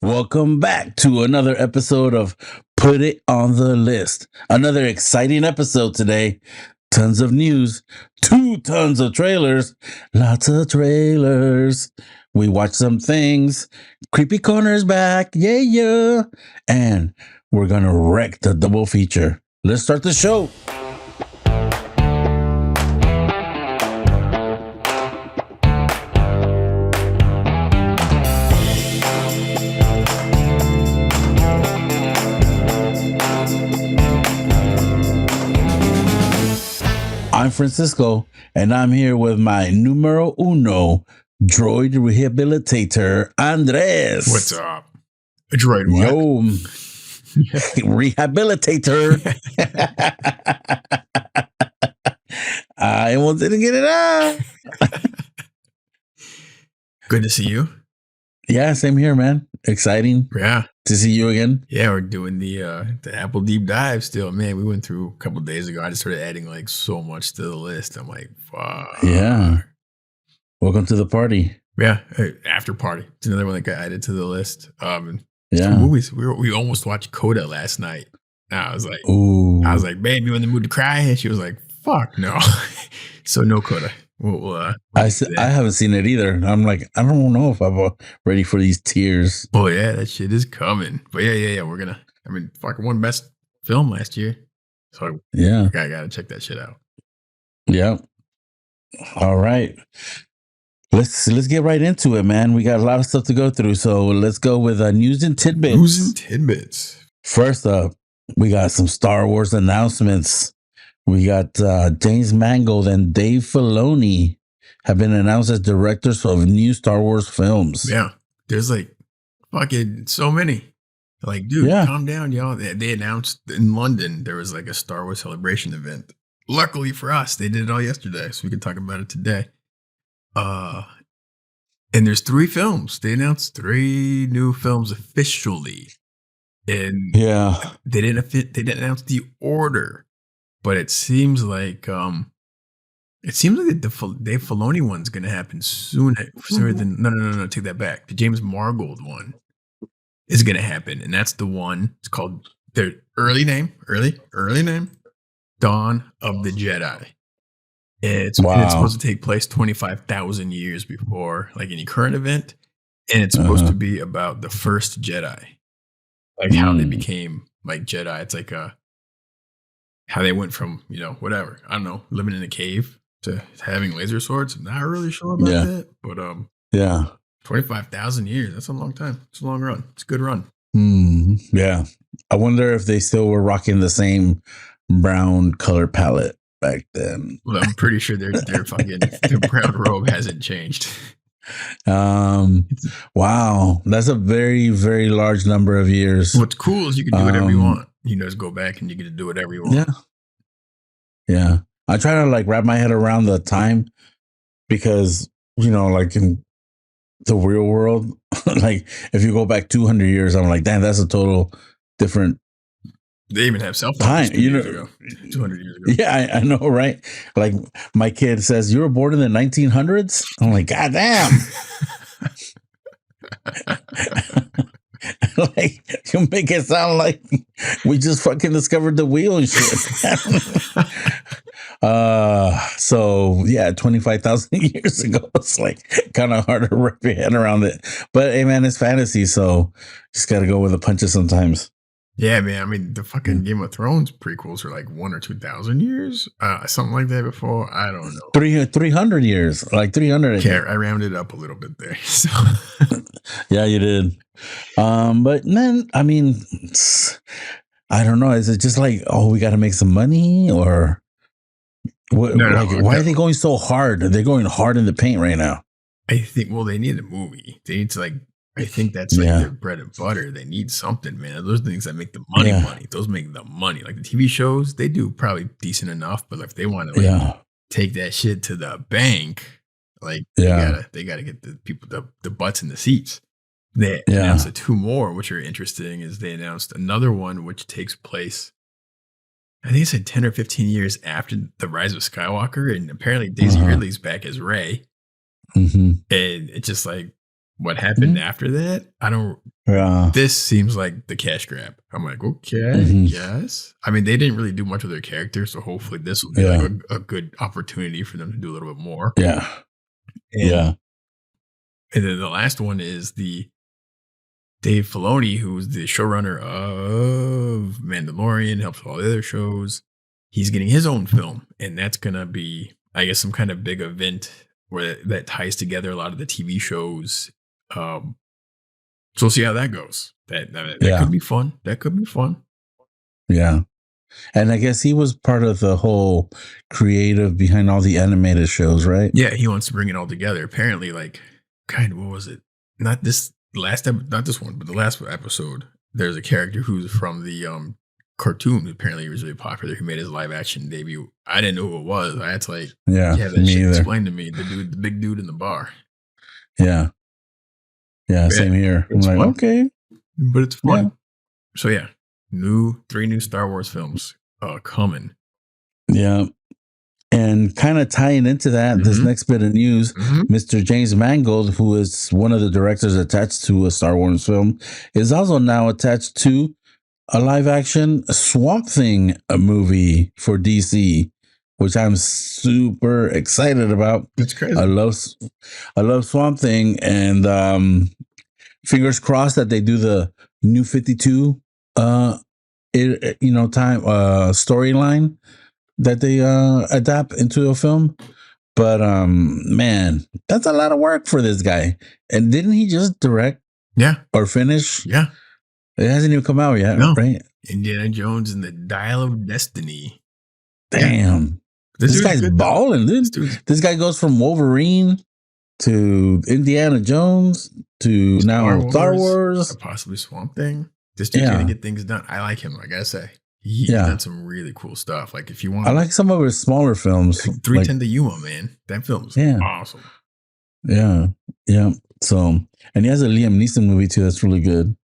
Welcome back to another episode of Put It on the List. Another exciting episode today. Tons of news, 2 tons of trailers, lots of trailers. We watched some things. Creepy Corner's back. Yeah. And we're going to wreck the double feature. Let's start the show. I'm Francisco, and I'm here with my numero uno droid rehabilitator, Andres. What's up? A droid what? Yo, rehabilitator. I almost didn't get it out. Good to see you. Yeah, same here, man. Exciting. Yeah. To see you again. Yeah, we're doing the Apple deep dive still. Man, we went through a couple days ago. I just started adding like so much to the list. I'm like, fuck. Yeah. Welcome to the party. Yeah. After Party. It's another one that got added to the list. Yeah. Movies. We almost watched Coda last night. And I was like, Ooh. babe, you in the mood to cry? And she was like, fuck no. So no Coda. I haven't seen it either. I'm like, I don't know if I'm ready for these tears. Oh yeah, that shit is coming. But yeah. We're gonna. I mean, fucking won best film last year. So yeah, I gotta check that shit out. Yeah. All right. Let's get right into it, man. We got a lot of stuff to go through, so let's go with news and tidbits. News and tidbits. First up, we got some Star Wars announcements. We got James Mangold and Dave Filoni have been announced as directors of new Star Wars films. Yeah, there's like fucking so many. Like, dude, calm down, y'all. They announced in London there was like a Star Wars celebration event. Luckily for us, they did it all yesterday, so we can talk about it today. And there's 3 films. They announced 3 new films officially, and they didn't announce the order. But it seems like the Dave Filoni one's gonna happen sooner than no, take that back. The James Mangold one is gonna happen, and that's the one. It's called their early name, Dawn of the Jedi. And it's supposed to take place 25,000 years before like any current event, and it's supposed to be about the first Jedi, like how they became like Jedi. It's like how they went from, whatever, I don't know, living in a cave to having laser swords. I'm not really sure about that, but 25,000 years, that's a long time. It's a long run. It's a good run. Yeah. I wonder if they still were rocking the same brown color palette back then. Well, I'm pretty sure their brown robe hasn't changed. Wow. That's a very, very large number of years. What's cool is you can do whatever you want. Just go back and you get to do whatever you want. Yeah. I try to like wrap my head around the time because, like in the real world, like if you go back 200 years, I'm like, damn, that's a total different. They even have cell phones 200 years ago. Yeah, I know, right? Like my kid says, you were born in the 1900s? I'm like, God damn. Like, you make it sound like we just fucking discovered the wheel and shit. So yeah, 25,000 years ago, it's like kind of hard to wrap your head around it. But hey, man, it's fantasy, so just got to go with the punches sometimes. Yeah, man. I mean, the fucking Game of Thrones prequels are like 1,000 or 2,000 years, something like that. Before, I don't know, 300 years, like 300. I rounded up a little bit there. So yeah, you did. But then, I mean, I don't know. Is it just like, we got to make some money, or what? Why are they going so hard? They're going hard in the paint right now. I think. Well, they need a movie. They need to like. I think that's like their bread and butter. They need something, man. Those things that make the money. Those make the money. Like the TV shows, they do probably decent enough. But if they want to take that shit to the bank, like they gotta get the people the butts in the seats. They announced 2 more, which are interesting. Is they announced another one which takes place, I think it said 10 or 15 years after the Rise of Skywalker, and apparently Daisy Ridley's back as Rey. And it's just like, what happened after that? I don't Yeah. This seems like the cash grab. I'm like, okay, yes. I mean, they didn't really do much with their characters, so hopefully this will be like a good opportunity for them to do a little bit more. Yeah. And then the last one is the Dave Filoni, who's the showrunner of Mandalorian, helps with all the other shows. He's getting his own film, and that's gonna be, I guess, some kind of big event where that ties together a lot of the TV shows. So we'll see how that goes. That could be fun. That could be fun. Yeah. And I guess he was part of the whole creative behind all the animated shows, right? Yeah, he wants to bring it all together. Apparently, like, what was it? Not this not this one, but the last episode. There's a character who's from the cartoon. Apparently, he was really popular. Who made his live action debut? I didn't know who it was. I had to have that shit explained to me. The big dude in the bar. Yeah. Yeah, same here. I'm like, fun. Okay. But it's fun. Yeah. So yeah, 3 new Star Wars films coming. Yeah. And kind of tying into that, this next bit of news, Mr. James Mangold, who is one of the directors attached to a Star Wars film, is also now attached to a live action Swamp Thing movie for DC, which I'm super excited about. It's crazy. I love Swamp Thing, and fingers crossed that they do the New 52 storyline that they adapt into a film. But man, that's a lot of work for this guy. And didn't he just direct? Yeah. Or finish? Yeah. It hasn't even come out yet, right? Indiana Jones and the Dial of Destiny. Damn. This guy's balling, dude. This guy goes from Wolverine to Indiana Jones to now Star Wars. Or possibly Swamp Thing. This dude's gonna get things done. I like him, I gotta say. He's done some really cool stuff. Like, if you want, I like some of his smaller films. 310 to Yuma, man. That film's awesome. Yeah. Yeah. So, and he has a Liam Neeson movie too that's really good.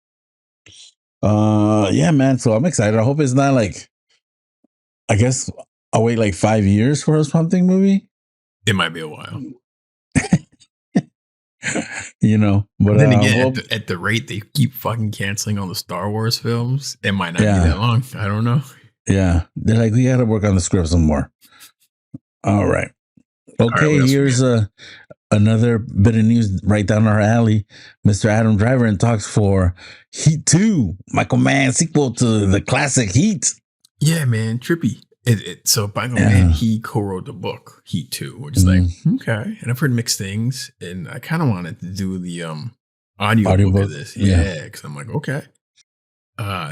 Yeah, man. So I'm excited. I hope it's not like, I guess I'll wait like 5 years for a Swamp Thing movie. It might be a while. But then again, at the rate they keep fucking canceling all the Star Wars films, it might not be that long. I don't know. Yeah. They're like, we got to work on the script some more. All right. Okay. Here's another bit of news right down our alley. Mr. Adam Driver in talks for Heat 2, Michael Mann sequel to the classic Heat. Yeah, man. Trippy. So Michael Mann, he co-wrote the book Heat 2, which is like, okay. And I've heard mixed things, and I kind of wanted to do the audio book of this. Yeah, because I'm like, okay.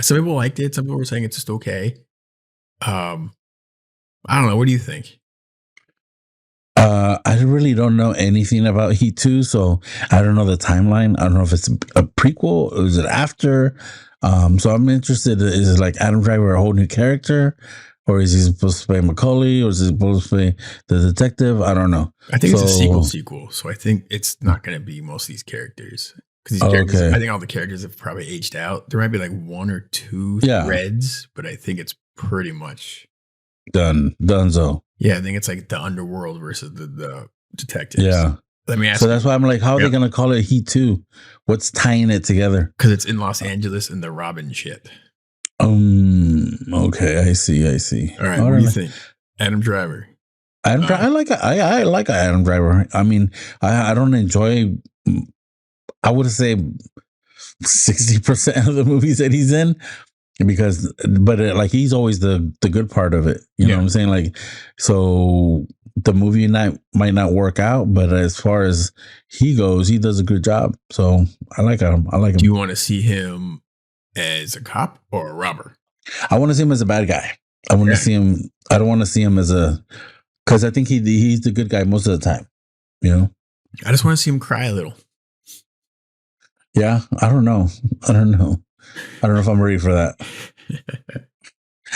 Some people liked it. Some people were saying it's just okay. I don't know. What do you think? I really don't know anything about Heat 2, so I don't know the timeline. I don't know if it's a prequel or is it after. So I'm interested. Is it like Adam Driver a whole new character? Or is he supposed to play Macaulay? Or is he supposed to play the detective? I don't know. I think it's a sequel. So I think it's not going to be most of these characters. Because these characters, I think all the characters have probably aged out. There might be like 1 or 2 threads, but I think it's pretty much donezo. Yeah, I think it's like the underworld versus the detectives. Yeah. Let me ask. So that's why I'm like, how are they going to call it Heat 2? What's tying it together? Because it's in Los Angeles and the Robin shit. Okay, I see. All right, what do you think? Adam Driver. I like Adam Driver. I mean, I don't enjoy, I would say 60% of the movies that he's in, but like he's always the good part of it. You know what I'm saying? Like, so the movie might not work out, but as far as he goes, he does a good job. So I like him. Do you want to see him as a cop or a robber? I want to see him as a bad guy. I want to see him. I don't want to see him as because I think he's the good guy most of the time. I just want to see him cry a little. Yeah, I don't know if I'm ready for that.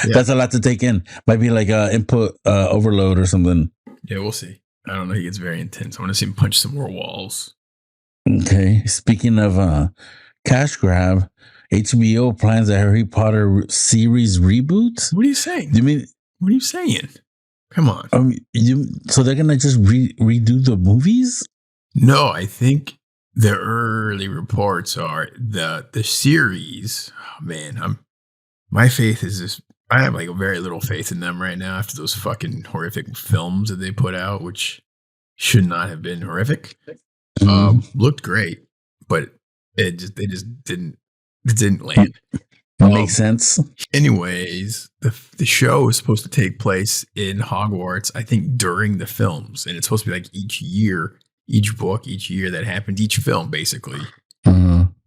That's a lot to take in. Might be like input overload or something. Yeah, we'll see. I don't know. He gets very intense. I want to see him punch some more walls. Okay. Speaking of cash grab, HBO plans a Harry Potter series reboot. What are you saying? What are you saying? Come on. So they're gonna just redo the movies? No, I think The early reports are the series. Oh, man, my faith is just. I have like very little faith in them right now after those fucking horrific films that they put out, which should not have been horrific. Looked great, but they just didn't land. Makes sense. Anyways, the show is supposed to take place in Hogwarts, I think, during the films, and it's supposed to be like each year, each book, each year that happened, each film, basically.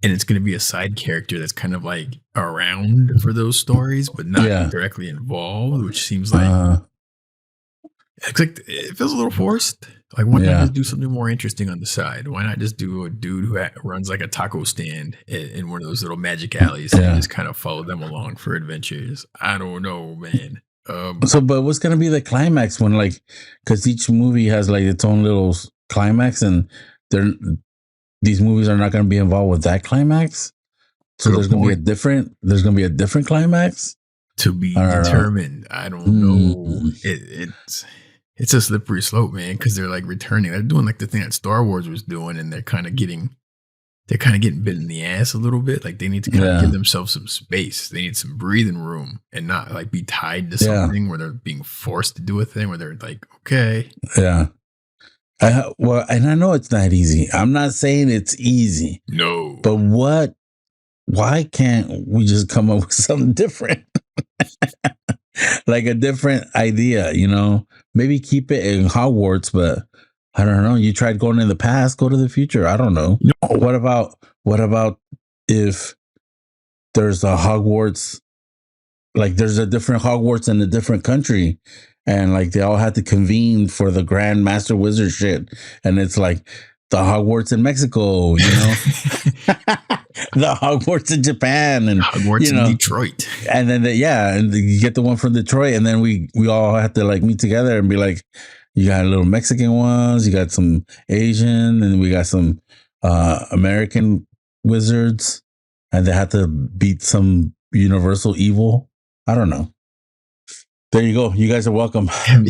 And it's going to be a side character that's kind of like around for those stories, but not directly involved, which seems like it feels a little forced. Like, why not just do something more interesting on the side? Why not just do a dude who runs like a taco stand in one of those little magic alleys and just kind of follow them along for adventures? I don't know, man. But what's going to be the climax when, like, because each movie has like its own little climax, and these movies are not going to be involved with that climax. So there's going to be a different climax to be determined. I don't know. It's a slippery slope, man, because they're like returning. They're doing like the thing that Star Wars was doing, and they're kind of getting bit in the ass a little bit. Like, they need to kind of give themselves some space. They need some breathing room and not like be tied to something where they're being forced to do a thing where they're like, okay. Yeah. And I know it's not easy. I'm not saying it's easy. No. But why can't we just come up with something different? Like a different idea, you know? Maybe keep it in Hogwarts, but I don't know. You tried going in the past, go to the future. I don't know. No. What about if there's a Hogwarts, like there's a different Hogwarts in a different country, and like they all had to convene for the Grand Master Wizard shit, and it's like the Hogwarts in Mexico, you know, the Hogwarts in Japan, and Hogwarts in Detroit, and then you get the one from Detroit, and then we all have to like meet together and be like, you got little Mexican ones, you got some Asian, and we got some American wizards, and they have to beat some universal evil. I don't know. There you go. You guys are welcome. Have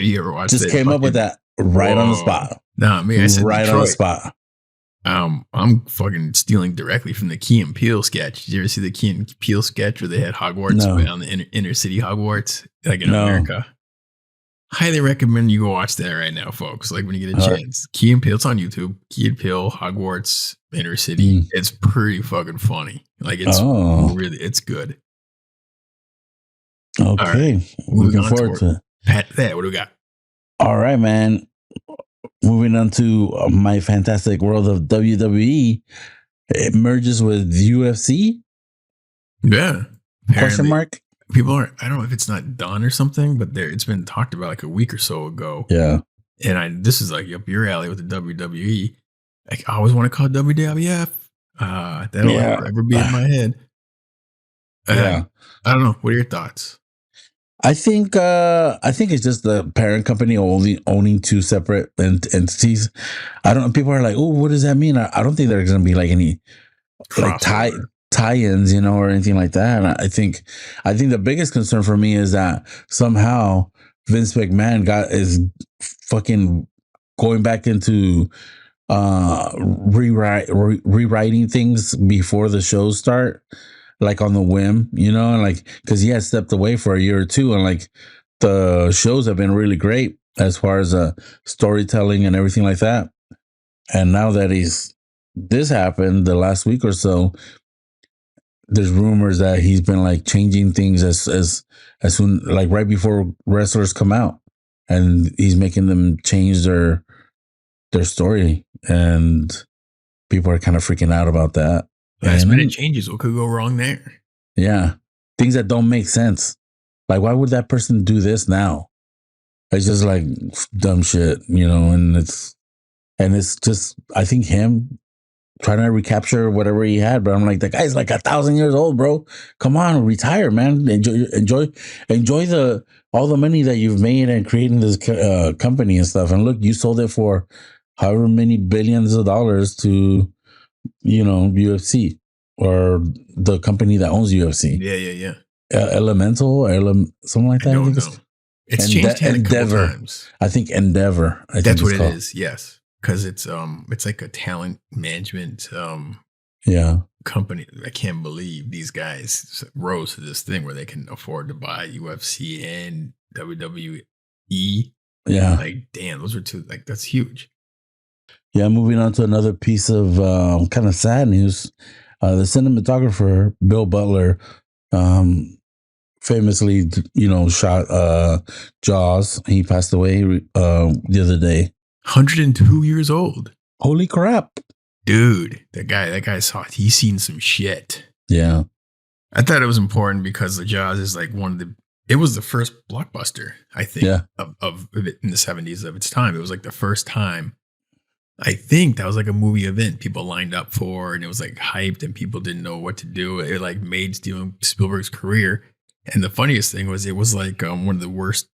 you ever watched? Just came up with that right on the spot. Nah, me, I said right Detroit. On the spot. I'm fucking stealing directly from the Key and Peele sketch. Did you ever see the Key and Peele sketch where they had Hogwarts on the inner city Hogwarts, like in America? Highly recommend you go watch that right now, folks. Like, when you get a chance. Key and Peele, it's on YouTube. Key and Peele, Hogwarts, inner city. It's pretty fucking funny. Like, it's really, it's good. Okay. Right. Looking forward to it. Pat that. What do we got? All right, man. Moving on to my fantastic world of WWE. It merges with UFC. Yeah. Question mark? People are, I don't know if it's not done or something, but it's been talked about like a week or so ago. Yeah. And this is like up your alley with the WWE. Like, I always want to call it WWF. That'll ever be in my head. I don't know. What are your thoughts? I think it's just the parent company only owning two separate entities. I don't know. People are like, oh, what does that mean? I don't think there's going to be like any like tie-ins, you know, or anything like that. And I think the biggest concern for me is that somehow Vince McMahon is fucking going back into rewriting things before the shows start. Like on the whim, you know, and like, because he had stepped away for a year or two, and like the shows have been really great as far as storytelling and everything like that. And now that this happened the last week or so, there's rumors that he's been like changing things as soon, like right before wrestlers come out, and he's making them change their story, and people are kind of freaking out about that. Last minute changes. What could go wrong there? Yeah. Things that don't make sense. Like, why would that person do this now? It's just like dumb shit, you know, and it's just, I think him trying to recapture whatever he had, but I'm like, the guy's like 1,000 years old, bro. Come on, retire, man. Enjoy all the money that you've made and creating this company and stuff. And look, you sold it for however many billions of dollars to, you know, UFC or the company that owns UFC. Yeah. Elemental, something like that. I don't know. It's changed a couple times. I think Endeavor. That's what it is. Yes, because it's like a talent management company. I can't believe these guys rose to this thing where they can afford to buy UFC and WWE. Yeah. Like, damn, those are two, like, that's huge. Yeah, moving on to another piece of kind of sad news. The cinematographer, Bill Butler, famously, shot Jaws. He passed away the other day. 102 years old. Holy crap. Dude, that guy he's seen some shit. Yeah. I thought it was important because the Jaws is like it was the first blockbuster, I think, of it in the 70s of its time. It was like the first time, I think, that was like a movie event people lined up for, and it was like hyped and people didn't know what to do. It like made Steven Spielberg's career. And the funniest thing was it was like one of the worst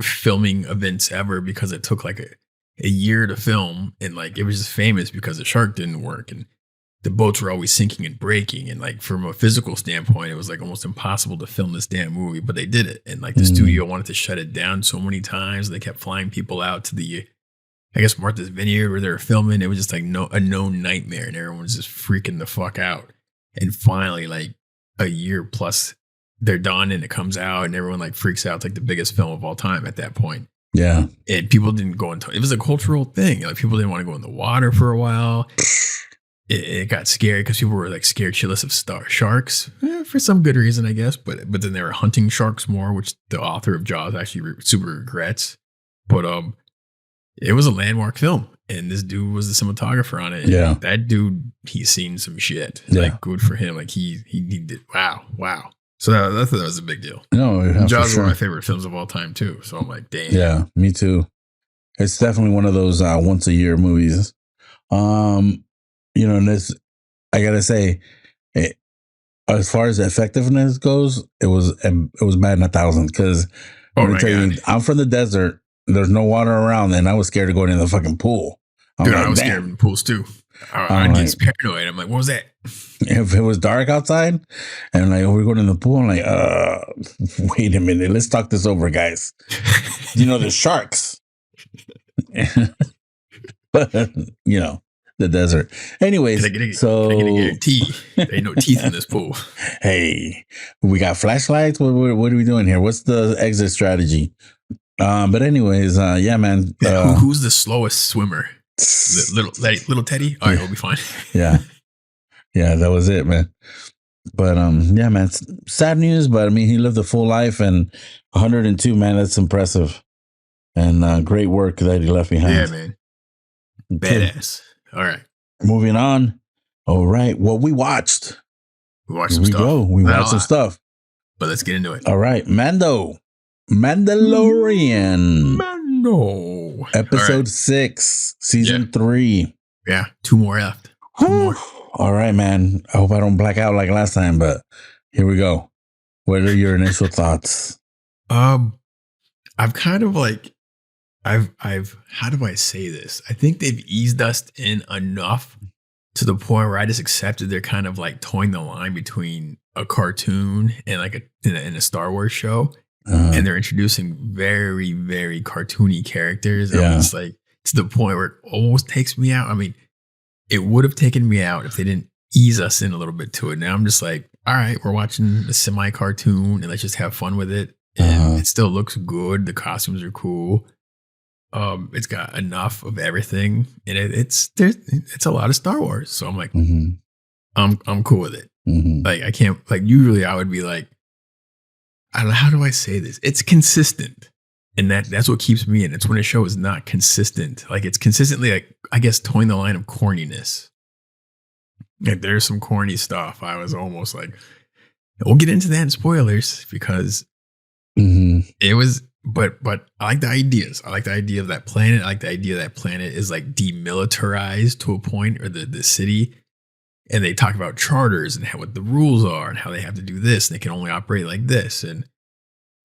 filming events ever because it took like a year to film, and like it was just famous because the shark didn't work and the boats were always sinking and breaking, and like from a physical standpoint it was like almost impossible to film this damn movie, but they did it. And like the studio wanted to shut it down so many times, they kept flying people out to the, I guess, Martha's Vineyard where they were filming. It was just like a known nightmare, and everyone was just freaking the fuck out. And finally, like a year plus, they're done and it comes out and everyone like freaks out. It's like the biggest film of all time at that point. Yeah. And people didn't go into it. It was a cultural thing. Like people didn't want to go in the water for a while. It got scary because people were like scared shitless of sharks for some good reason, I guess. But then they were hunting sharks more, which the author of Jaws actually super regrets. But it was a landmark film, and this dude was the cinematographer on it. Yeah, that dude, he's seen some shit. Yeah. Like, good for him. Like he did. Wow. So I thought that was a big deal. No, Jaws is one of my favorite films of all time too. So I'm like, damn. Yeah, me too. It's definitely one of those once a year movies. And this, I gotta say, as far as effectiveness goes, it was Madden 1000. Because I'm from the desert. There's no water around, and I was scared of going in the fucking pool. Dude, I was scared in pools too. I'd get paranoid. I'm like, what was that? If it was dark outside and like we're going in the pool, I'm like, wait a minute, let's talk this over, guys. There's sharks. But the desert. Anyways, can I get a tea? There ain't no teeth in this pool. Hey, we got flashlights. What are we doing here? What's the exit strategy? But anyways, yeah, man. Who's the slowest swimmer? Little Teddy? All right, we'll be fine. Yeah, that was it, man. But yeah, man, sad news. But I mean, he lived a full life, and 102, man, that's impressive, and great work that he left behind. Yeah, man, badass. All right, moving on. All right, what we watched. We watched some stuff. We watched some stuff. But let's get into it. All right, Mandalorian. Episode 6, season 3. Yeah, 2 more left. 2 more. All right, man. I hope I don't black out like last time, but here we go. What are your initial thoughts? I've kind of like, I've how do I say this? I think they've eased us in enough to the point where I just accepted they're kind of like towing the line between a cartoon and like in a Star Wars show. And they're introducing very, very cartoony characters. And it's like to the point where it almost takes me out. I mean, it would have taken me out if they didn't ease us in a little bit to it. Now I'm just like, all right, we're watching a semi-cartoon and let's just have fun with it. And it still looks good. The costumes are cool. It's got enough of everything, and it's a lot of Star Wars. So I'm like, I'm cool with it. Like I can't, like, usually I would be like, I don't know, how do I say this? It's consistent. And that's what keeps me in. It's when a show is not consistent. Like it's consistently, like, I guess, towing the line of corniness. Like there's some corny stuff. I was almost like, we'll get into that in spoilers because it was, but I like the ideas. I like the idea of that planet. I like the idea that planet is like demilitarized to a point, or the city. And they talk about charters and what the rules are and how they have to do this. And they can only operate like this. And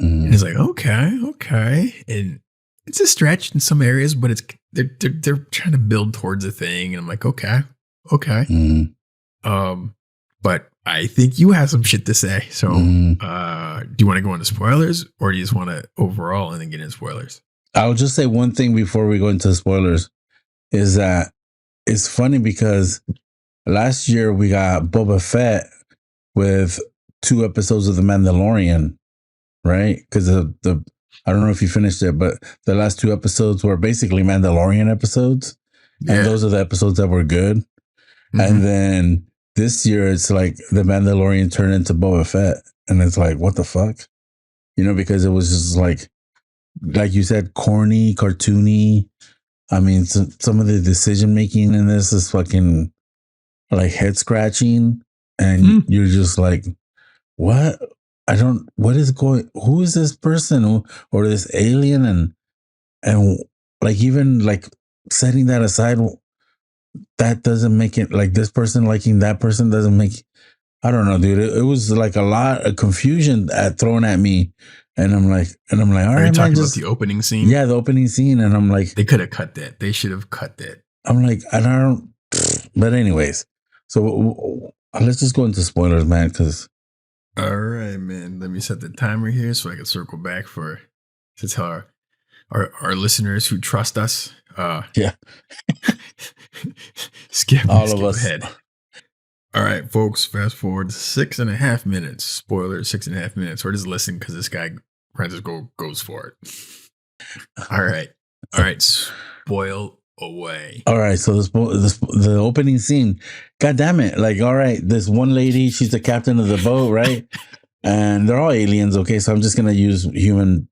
it's like, okay. And it's a stretch in some areas, but they're trying to build towards a thing. And I'm like, okay. But I think you have some shit to say. So do you want to go into spoilers, or do you just want to overall and then get into spoilers? I'll just say one thing before we go into spoilers. is that it's funny because last year we got Boba Fett with 2 episodes of The Mandalorian, right? Because the I don't know if you finished it, but the last 2 episodes were basically Mandalorian episodes, and those are the episodes that were good. Mm-hmm. And then this year it's like The Mandalorian turned into Boba Fett, and it's like, what the fuck? You know, because it was just like you said, corny, cartoony. I mean, some of the decision making in this is fucking like head scratching, and you're just like, what? What is going, who is this person or this alien? And like, even like setting that aside, that doesn't make it like this person liking that person doesn't make, I don't know, dude. It was like a lot of confusion thrown at me. And I'm like, all right, Are you talking about the opening scene? Yeah, the opening scene. And I'm like, they could have cut that. They should have cut that. I'm like, I don't, but anyways, so let's just go into spoilers, man, because. All right, man. Let me set the timer here so I can circle back to tell our listeners who trust us. Yeah. skip of us. Ahead. All right, folks, fast forward 6.5 minutes. Spoiler, 6.5 minutes. Or just listen because this guy Francisco goes for it. All right. Spoil away. All right, so the opening scene, god damn it, like, all right, this one lady, she's the captain of the boat, right? And they're all aliens, okay, so I'm just gonna use human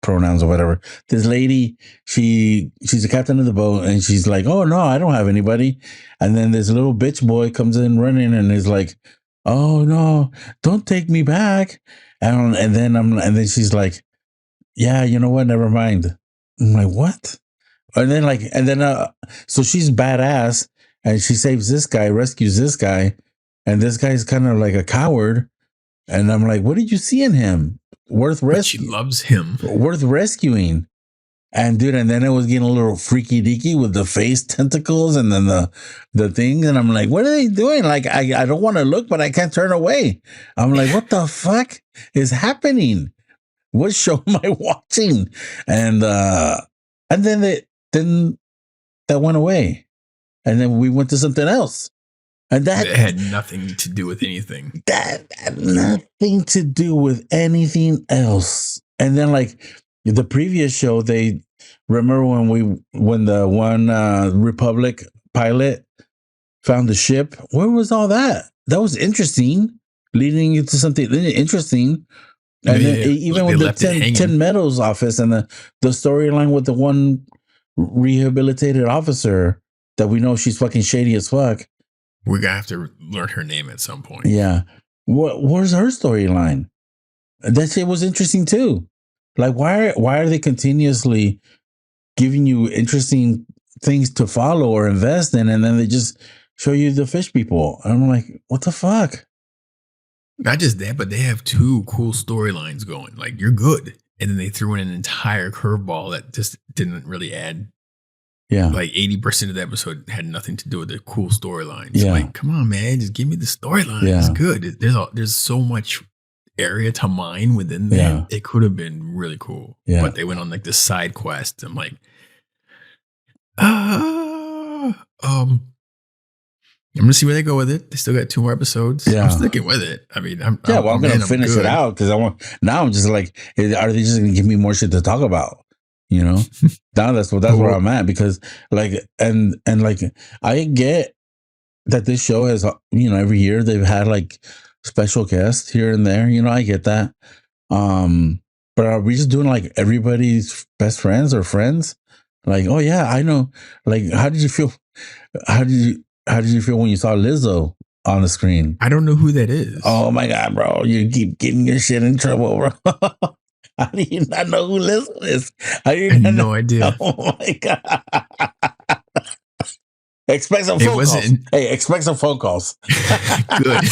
pronouns or whatever. This lady, she's the captain of the boat, and she's like, oh no, I don't have anybody. And then this little bitch boy comes in running and is like, oh no, don't take me back. And then she's like, yeah, you know what, never mind. I'm like, what? And then so she's badass and she saves this guy, rescues this guy, and this guy's kind of like a coward. And I'm like, what did you see in him? Worth rescuing. She loves him. Worth rescuing. And dude, and then it was getting a little freaky deaky with the face tentacles and then the thing. And I'm like, what are they doing? Like, I don't want to look, but I can't turn away. I'm like, what the fuck is happening? What show am I watching? And then that went away. And then we went to something else. And that had nothing to do with anything. That had nothing to do with anything else. And then like the previous show, they remember when the one Republic pilot found the ship. Where was all that? That was interesting, leading into something interesting. And then even with the 10 Meadows office and the storyline with the one rehabilitated officer that we know she's fucking shady as fuck. We're gonna have to learn her name at some point. Yeah. Where's her storyline? That shit was interesting too. Like, why are they continuously giving you interesting things to follow or invest in, and then they just show you the fish people? And I'm like, what the fuck? Not just that, but they have 2 cool storylines going. Like, you're good. And then they threw in an entire curveball that just didn't really add. Yeah. Like 80% of the episode had nothing to do with the cool storylines. Yeah. Like, come on, man, just give me the storyline. Yeah. It's good. There's so much area to mine within that. Yeah. It could have been really cool. Yeah. But they went on like this side quest. I'm like, I'm gonna see where they go with it. They still got 2 more episodes. Yeah. I'm sticking with it. I mean, I'm gonna finish it out because I'm just like, are they just gonna give me more shit to talk about? You know, now that's where I'm at, because like, and like, I get that this show has, you know, every year they've had like special guests here and there, you know, I get that. But are we just doing like everybody's best friends or friends? Like, oh yeah, I know. Like, how did you feel? How did you feel when you saw Lizzo on the screen? I don't know who that is. Oh my God, bro. You keep getting your shit in trouble, bro. How do you not know who Lizzo is? I had no idea. Oh my God. Expect some phone calls. Hey, expect some phone calls. Good.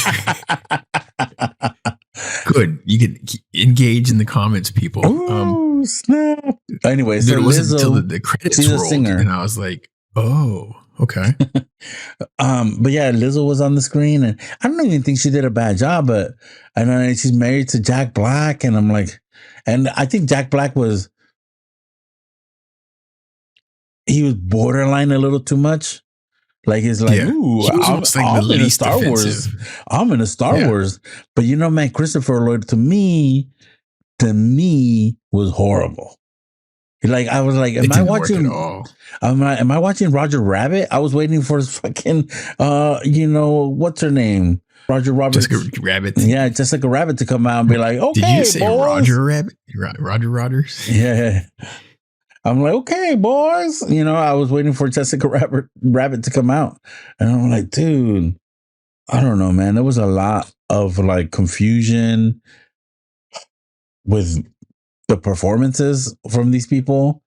Good. You can engage in the comments, people. Ooh, snap. Anyway, so it wasn't until the credits rolled, and I was like, oh, okay. But yeah, Lizzo was on the screen, and I don't even think she did a bad job, but I know she's married to Jack Black, and I'm like, and I think Jack Black was he was borderline a little too much. Like it's like, ooh, I'm in a Star Wars. I'm in a Star Wars. But you know, man, Christopher Lloyd to me was horrible. Like I was like, am I watching Roger Rabbit? I was waiting for fucking what's her name? Roger Roberts. Jessica Rabbit. Yeah, Jessica Rabbit to come out and be like, okay, did you say boys. Roger Rabbit? Roger Rodders? Yeah. I'm like, okay, boys. I was waiting for Jessica Rabbit to come out. And I'm like, dude, I don't know, man. There was a lot of like confusion with the performances from these people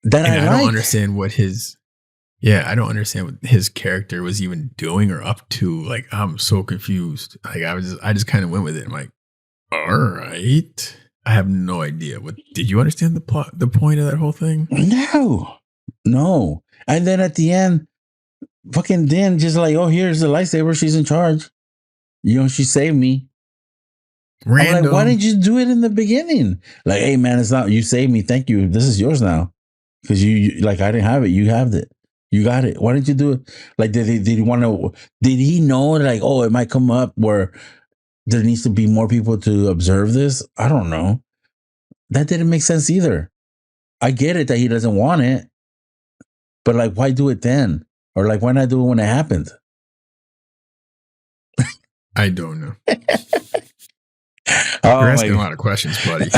that I don't understand what I don't understand what his character was even doing or up to. Like, I'm so confused. Like, I just kind of went with it. I'm like, all right. I have no idea. Did you understand the point of that whole thing? No. And then at the end, fucking Din just like, oh, here's the lightsaber. She's in charge. She saved me. Random. I'm like, why didn't you do it in the beginning? Like, hey, man, it's not, you saved me. Thank you. This is yours now. Because you like, I didn't have it. You have it. You got it. Why didn't you do it? Like, did he know like, oh, it might come up where there needs to be more people to observe this? I don't know. That didn't make sense either. I get it that he doesn't want it, but like, why do it then? Or like, why not do it when it happened? I don't know. You're asking a lot of questions, buddy.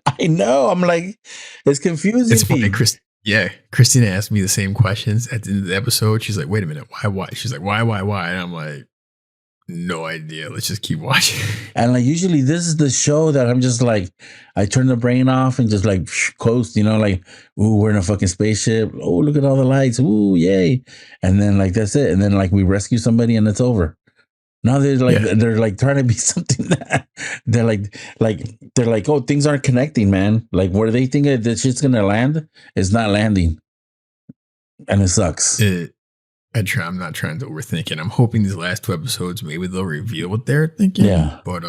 I know. I'm like, it's confusing. It's funny, Christina asked me the same questions at the end of the episode. She's like, wait a minute, why? She's like, why? And I'm like, no idea. Let's just keep watching. And like, usually this is the show that I'm just like, I turn the brain off and just like coast, like, ooh, we're in a fucking spaceship. Oh, look at all the lights. Ooh, yay. And then like, that's it. And then like we rescue somebody and it's over. Now they're like trying to be something that they're like, oh, things aren't connecting, man. Like where they think that shit's going to land, it's not landing. And it sucks. I'm not trying to overthink it. I'm hoping these last 2 episodes, maybe they'll reveal what they're thinking. Yeah. But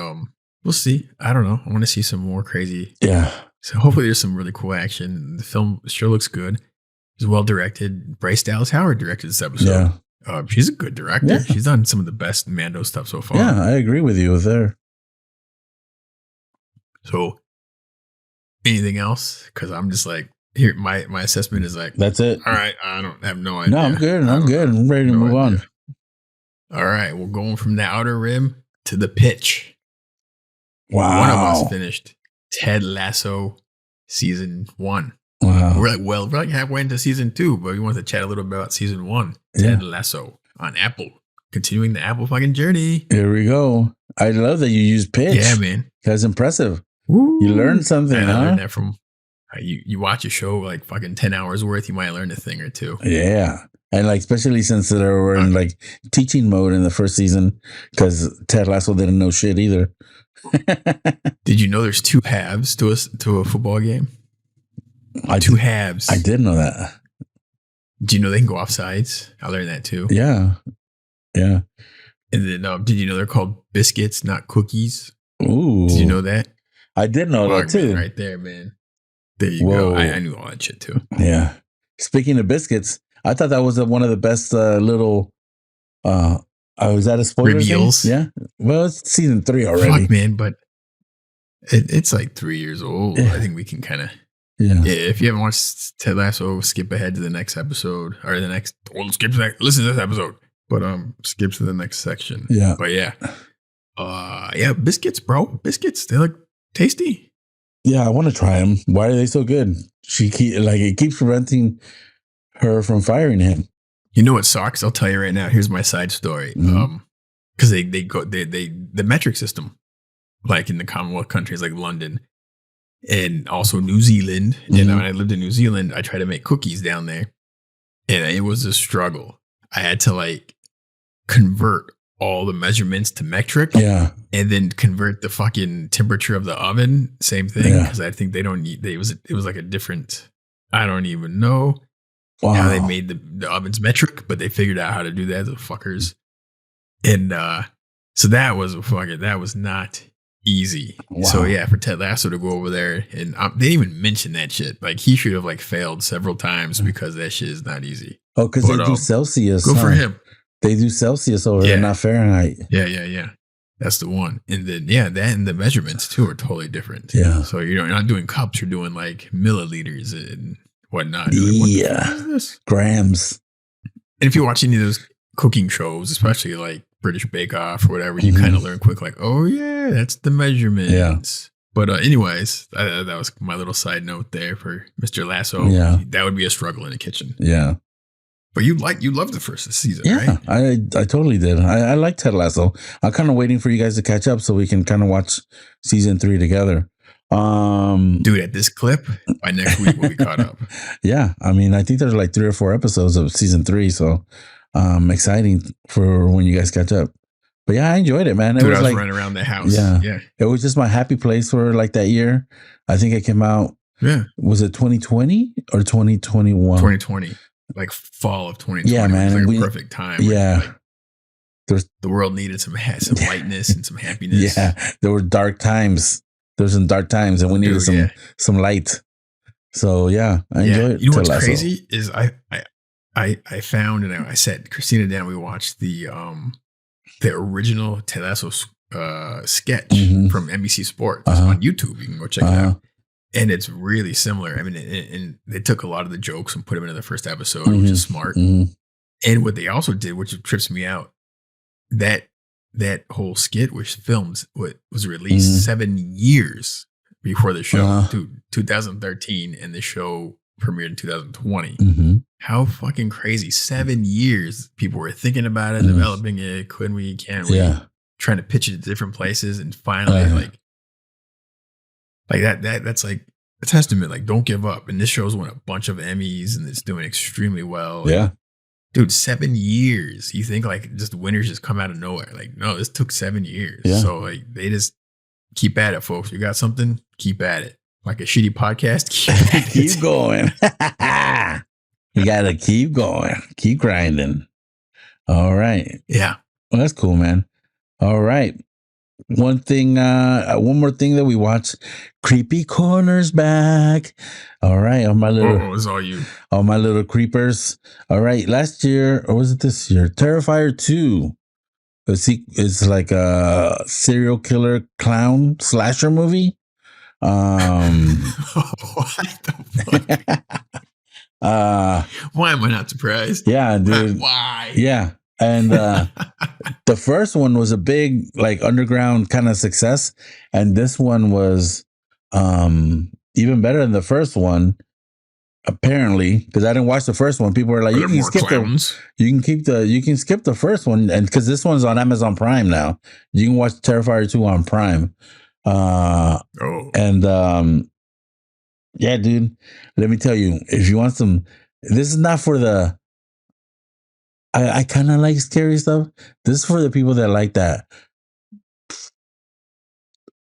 we'll see. I don't know. I want to see some more crazy. Yeah. So hopefully there's some really cool action. The film sure looks good. It's well directed. Bryce Dallas Howard directed this episode. Yeah. She's a good director. Yeah. She's done some of the best Mando stuff so far. Yeah, I agree with you there. So, anything else? Because I'm just like, here, my assessment is like, that's it. All right, I don't have no idea. No, I'm good. I'm ready to move on. All right, we're going from the Outer Rim to the pitch. Wow. One of us finished Ted Lasso season 1. Wow. We're like halfway into season 2, but we want to chat a little bit about season 1. Ted Lasso on Apple. Continuing the Apple fucking journey. Here we go. I love that you use pitch. Yeah, man. That's impressive. Woo. You learned something, I learned that from you watch a show like fucking 10 hours worth, you might learn a thing or two. Yeah. And like, especially since they were in like teaching mode in the first season, because Ted Lasso didn't know shit either. Did you know there's 2 halves to a football game? 2 halves. I did know that. Do you know they can go off sides? I learned that too. Yeah. Yeah. And then did you know they're called biscuits, not cookies? Ooh. Did you know that? I did know that too. Man, right there, man. There you go. I knew all that shit too. Yeah. Speaking of biscuits, I thought that was one of the best little was that a spoiler reveals? Thing? Yeah. Well, it's season 3 already. Fuck, man, but it's like 3 years old. Yeah. I think we can kind of if you haven't watched Ted Lasso, skip ahead to the next episode or the next. Well, skip to listen to this episode, but skip to the next section. Yeah, but biscuits, bro. Biscuits, they look tasty. Yeah, I want to try them. Why are they so good? It keeps preventing her from firing him. You know what sucks? I'll tell you right now. Here's my side story. Because they the metric system, like in the Commonwealth countries like London. And also New Zealand. Mm-hmm. And when I lived in New Zealand, I tried to make cookies down there. And it was a struggle. I had to convert all the measurements to metric. Yeah. And then convert the fucking temperature of the oven. Same thing. Because I think they don't need, it was like a different, I don't even know how they made the ovens metric, but they figured out how to do that, the fuckers. And so that was not easy. Wow. So yeah, for Ted Lasso to go over there and they didn't even mention that shit. Like he should have like failed several times because that shit is not easy. Oh, because they do Celsius. Go for him. They do Celsius over there, not Fahrenheit. Yeah. That's the one. And then that and the measurements too are totally different. Yeah. So you're not doing cups, you're doing like milliliters and whatnot. Yeah. Like, what is this? Grams. And if you watch any of those cooking shows, especially like British Bake Off or whatever, you kind of learn quick, like, oh yeah, that's the measurements. Yeah. But anyways, that was my little side note there for Mr. Lasso. Yeah. That would be a struggle in the kitchen. Yeah. But you loved the first season, right? I totally did. I like Ted Lasso. I'm kind of waiting for you guys to catch up so we can kind of watch season 3 together. Dude, at this clip, by next week we'll be caught up. Yeah. I mean, I think there's like 3 or 4 episodes of season 3. So exciting for when you guys catch up. But yeah, I enjoyed it, man. Dude, I was like running around the house. Yeah. It was just my happy place for like that year. I think it came out. Yeah. Was it 2020 or 2021? 2020. Like fall of 2020. Yeah, man. It was like a perfect time. Yeah. The world needed some lightness and some happiness. Yeah. There were dark times. There were some dark times and we needed some light. So yeah, I enjoyed it. You know what's crazy is I found, and I sat Christina down, we watched the original Ted Lasso sketch from NBC Sports on YouTube. You can go check it out. And it's really similar. I mean, and they took a lot of the jokes and put them into the first episode, which is smart. And what they also did, which trips me out, that whole skit was was released 7 years before the show, 2013, and the show premiered in 2020. How fucking crazy. 7 years people were thinking about it, developing it. Couldn't we? Can't we? Trying to pitch it to different places. And finally, like that's like a testament. Like, don't give up. And this show's won a bunch of Emmys and it's doing extremely well. Yeah. Dude, 7 years. You think like just winners just come out of nowhere. Like, no, this took 7 years. Yeah. So like they just keep at it, folks. You got something, keep at it. Like a shitty podcast, keep going. You gotta keep going. Keep grinding. All right. Yeah. Well, that's cool, man. All right. One more thing that we watched. Creepy Corner's back. All right, all my little. It's all you. All my little creepers. All right, last year or was it this year? Terrifier 2. It's like a serial killer clown slasher movie. What the fuck? Why am I not surprised? Yeah, dude. Why? Yeah. And the first one was a big like underground kind of success, and this one was even better than the first one. Apparently, because I didn't watch the first one, people were like, "You can skip you can skip the first one," and because this one's on Amazon Prime now, you can watch Terrifier 2 on Prime. And yeah, dude, let me tell you, if you want some, this is not for the. I kind of like scary stuff. This is for the people that like that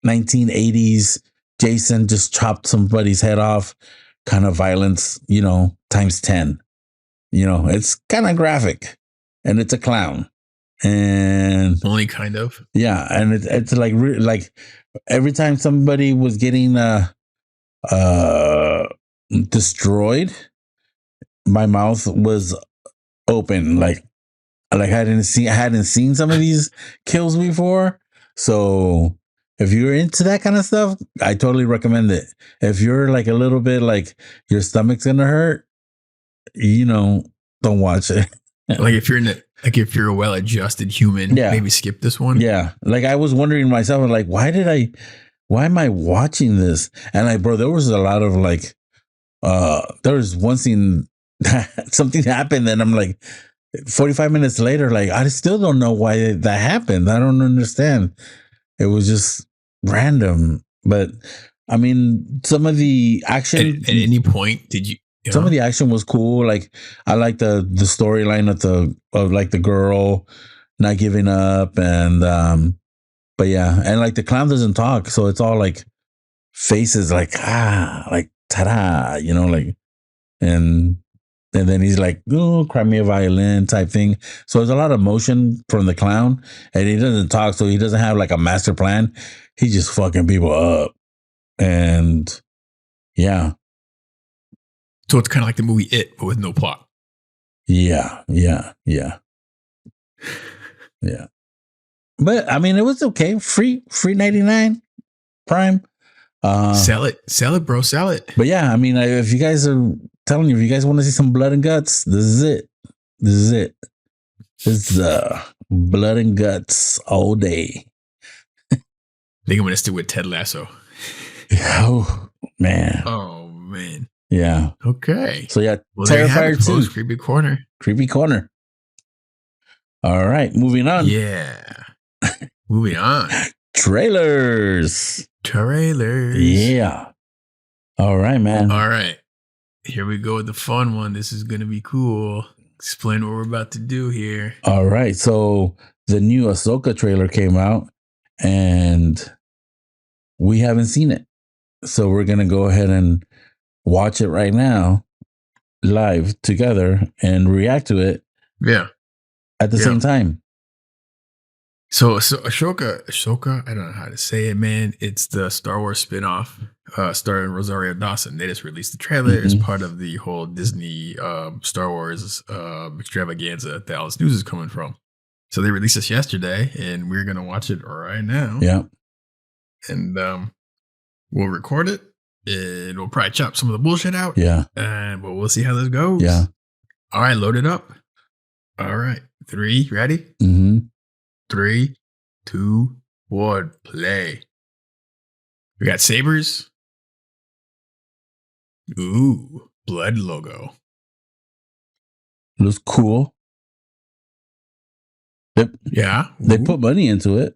1980s Jason just chopped somebody's head off kind of violence, times 10. It's kind of graphic and it's a clown. And only kind of. Yeah, and it's like every time somebody was getting destroyed, my mouth was open, like I hadn't seen some of these kills before. So if you're into that kind of stuff, I totally recommend it. If you're like a little bit like your stomach's gonna hurt, don't watch it. Like if you're a well-adjusted human, maybe skip this one. Yeah, like I was wondering myself, like why am I watching this? And there was a lot of like, there was one scene. Something happened and I'm like 45 minutes later, like I still don't know why that happened. I don't understand. It was just random. But I mean, some of the action at any point did you some of the action was cool. Like I like the storyline of like the girl not giving up and but yeah, and like the clown doesn't talk, so it's all like faces like like ta-da, like and then he's like, "Oh, cry me a violin" type thing. So there's a lot of motion from the clown, and he doesn't talk, so he doesn't have like a master plan. he's just fucking people up. And yeah. So it's kind of like the movie It, but with no plot. Yeah. But I mean, it was okay. Free 99 Prime. Sell it, bro. Sell it. But yeah, I mean, if you guys are telling you, if you guys want to see some blood and guts, this is it. This is blood and guts all day. I think I'm gonna stick with Ted Lasso. Oh man. Yeah. Okay. So yeah, well, Terrifier 2. Creepy corner. All right, moving on. Yeah. Moving on. Trailers. Yeah. All right, man. All right. Here we go with the fun one. This is going to be cool. Explain what we're about to do here. All right. So the new Ashoka trailer came out and we haven't seen it. So we're going to go ahead and watch it right now live together and react to it. Yeah. At the same time. So Ashoka, I don't know how to say it, man. It's the Star Wars spinoff starring Rosario Dawson. They just released the trailer as part of the whole Disney Star Wars extravaganza that all this news is coming from. So they released this yesterday, and we're going to watch it right now. Yeah. And we'll record it, and we'll probably chop some of the bullshit out. Yeah. But we'll see how this goes. Yeah. All right, load it up. All right. 3, ready? 3, 2, 1, play. We got sabers. Ooh, blood logo. Looks cool. Yeah. They put money into it.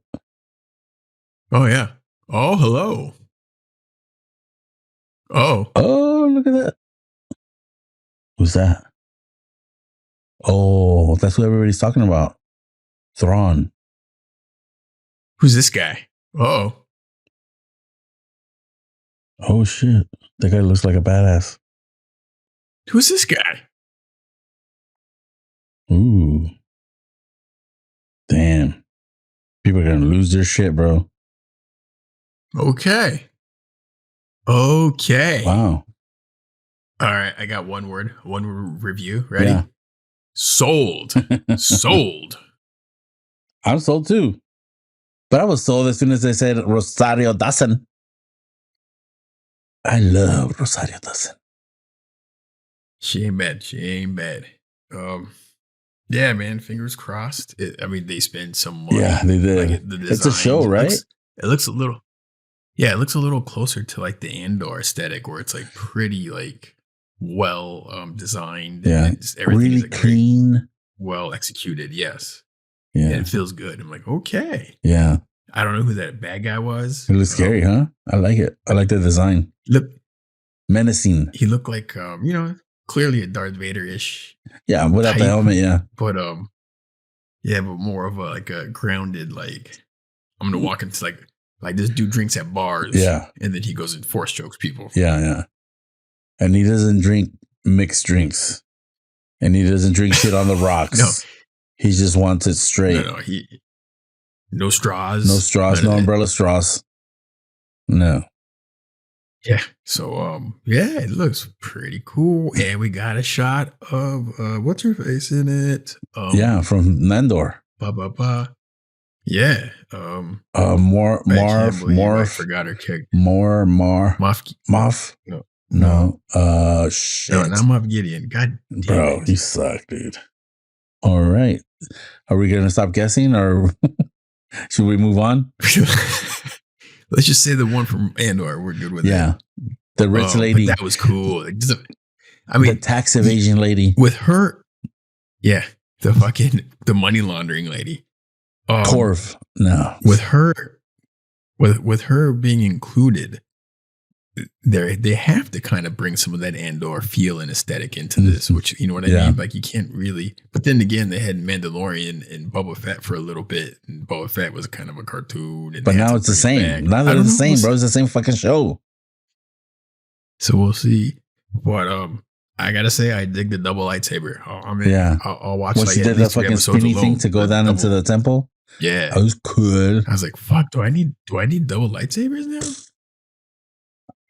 Oh, yeah. Oh, hello. Oh, look at that. Who's that? Oh, that's what everybody's talking about. Thrawn. Who's this guy? Oh shit. That guy looks like a badass. Who's this guy? Ooh. Damn. People are going to lose their shit, bro. Okay. Wow. All right. I got one word review. Ready? Yeah. Sold. Sold. I'm sold too. But I was sold as soon as they said Rosario Dawson. I love Rosario Dawson. She ain't bad. Yeah, man. Fingers crossed. They spend some money. Yeah, they did. Like it's a show, right? It looks a little. Yeah, it looks a little closer to like the Andor aesthetic, where it's like pretty like well designed. Yeah, and everything really is like clean, well executed. Yes. Yeah, and it feels good. I'm like, okay. Yeah. I don't know who that bad guy was. It looks scary, huh? I like it. I like the design. Look menacing. He looked like clearly a Darth Vader-ish. Yeah, without the helmet, yeah. But but more of a grounded, like, I'm gonna walk into like this dude drinks at bars. Yeah. And then he goes and force chokes people. Yeah. And he doesn't drink mixed drinks. And he doesn't drink shit on the rocks. No. He just wants it straight. No straws. No straws, no umbrella straws. No. Yeah. So it looks pretty cool. And we got a shot of what's her face in it? From Nandor. Yeah. Morph. I forgot her character. Moff. No. Shit. No, not Moff Gideon. God damn Bro, you suck, dude. All right. Are we going to stop guessing or should we move on? Let's just say the one from Andor. We're good with that. Yeah. The rich lady. That was cool. The tax evasion lady. With her. Yeah. The money laundering lady. Corv. No. With her being included, they have to kind of bring some of that Andor feel and aesthetic into this, which, you know what I mean? Like, you can't really, but then again, they had Mandalorian and Boba Fett for a little bit, and Boba Fett was kind of a cartoon. But now it's the same. Now they're the same, bro. It's the same fucking show. So we'll see. But I gotta say, I dig the double lightsaber. I'll watch. When she did the fucking spinny thing to go down into the temple. Yeah. It was cool. I was like, fuck, do I need double lightsabers now?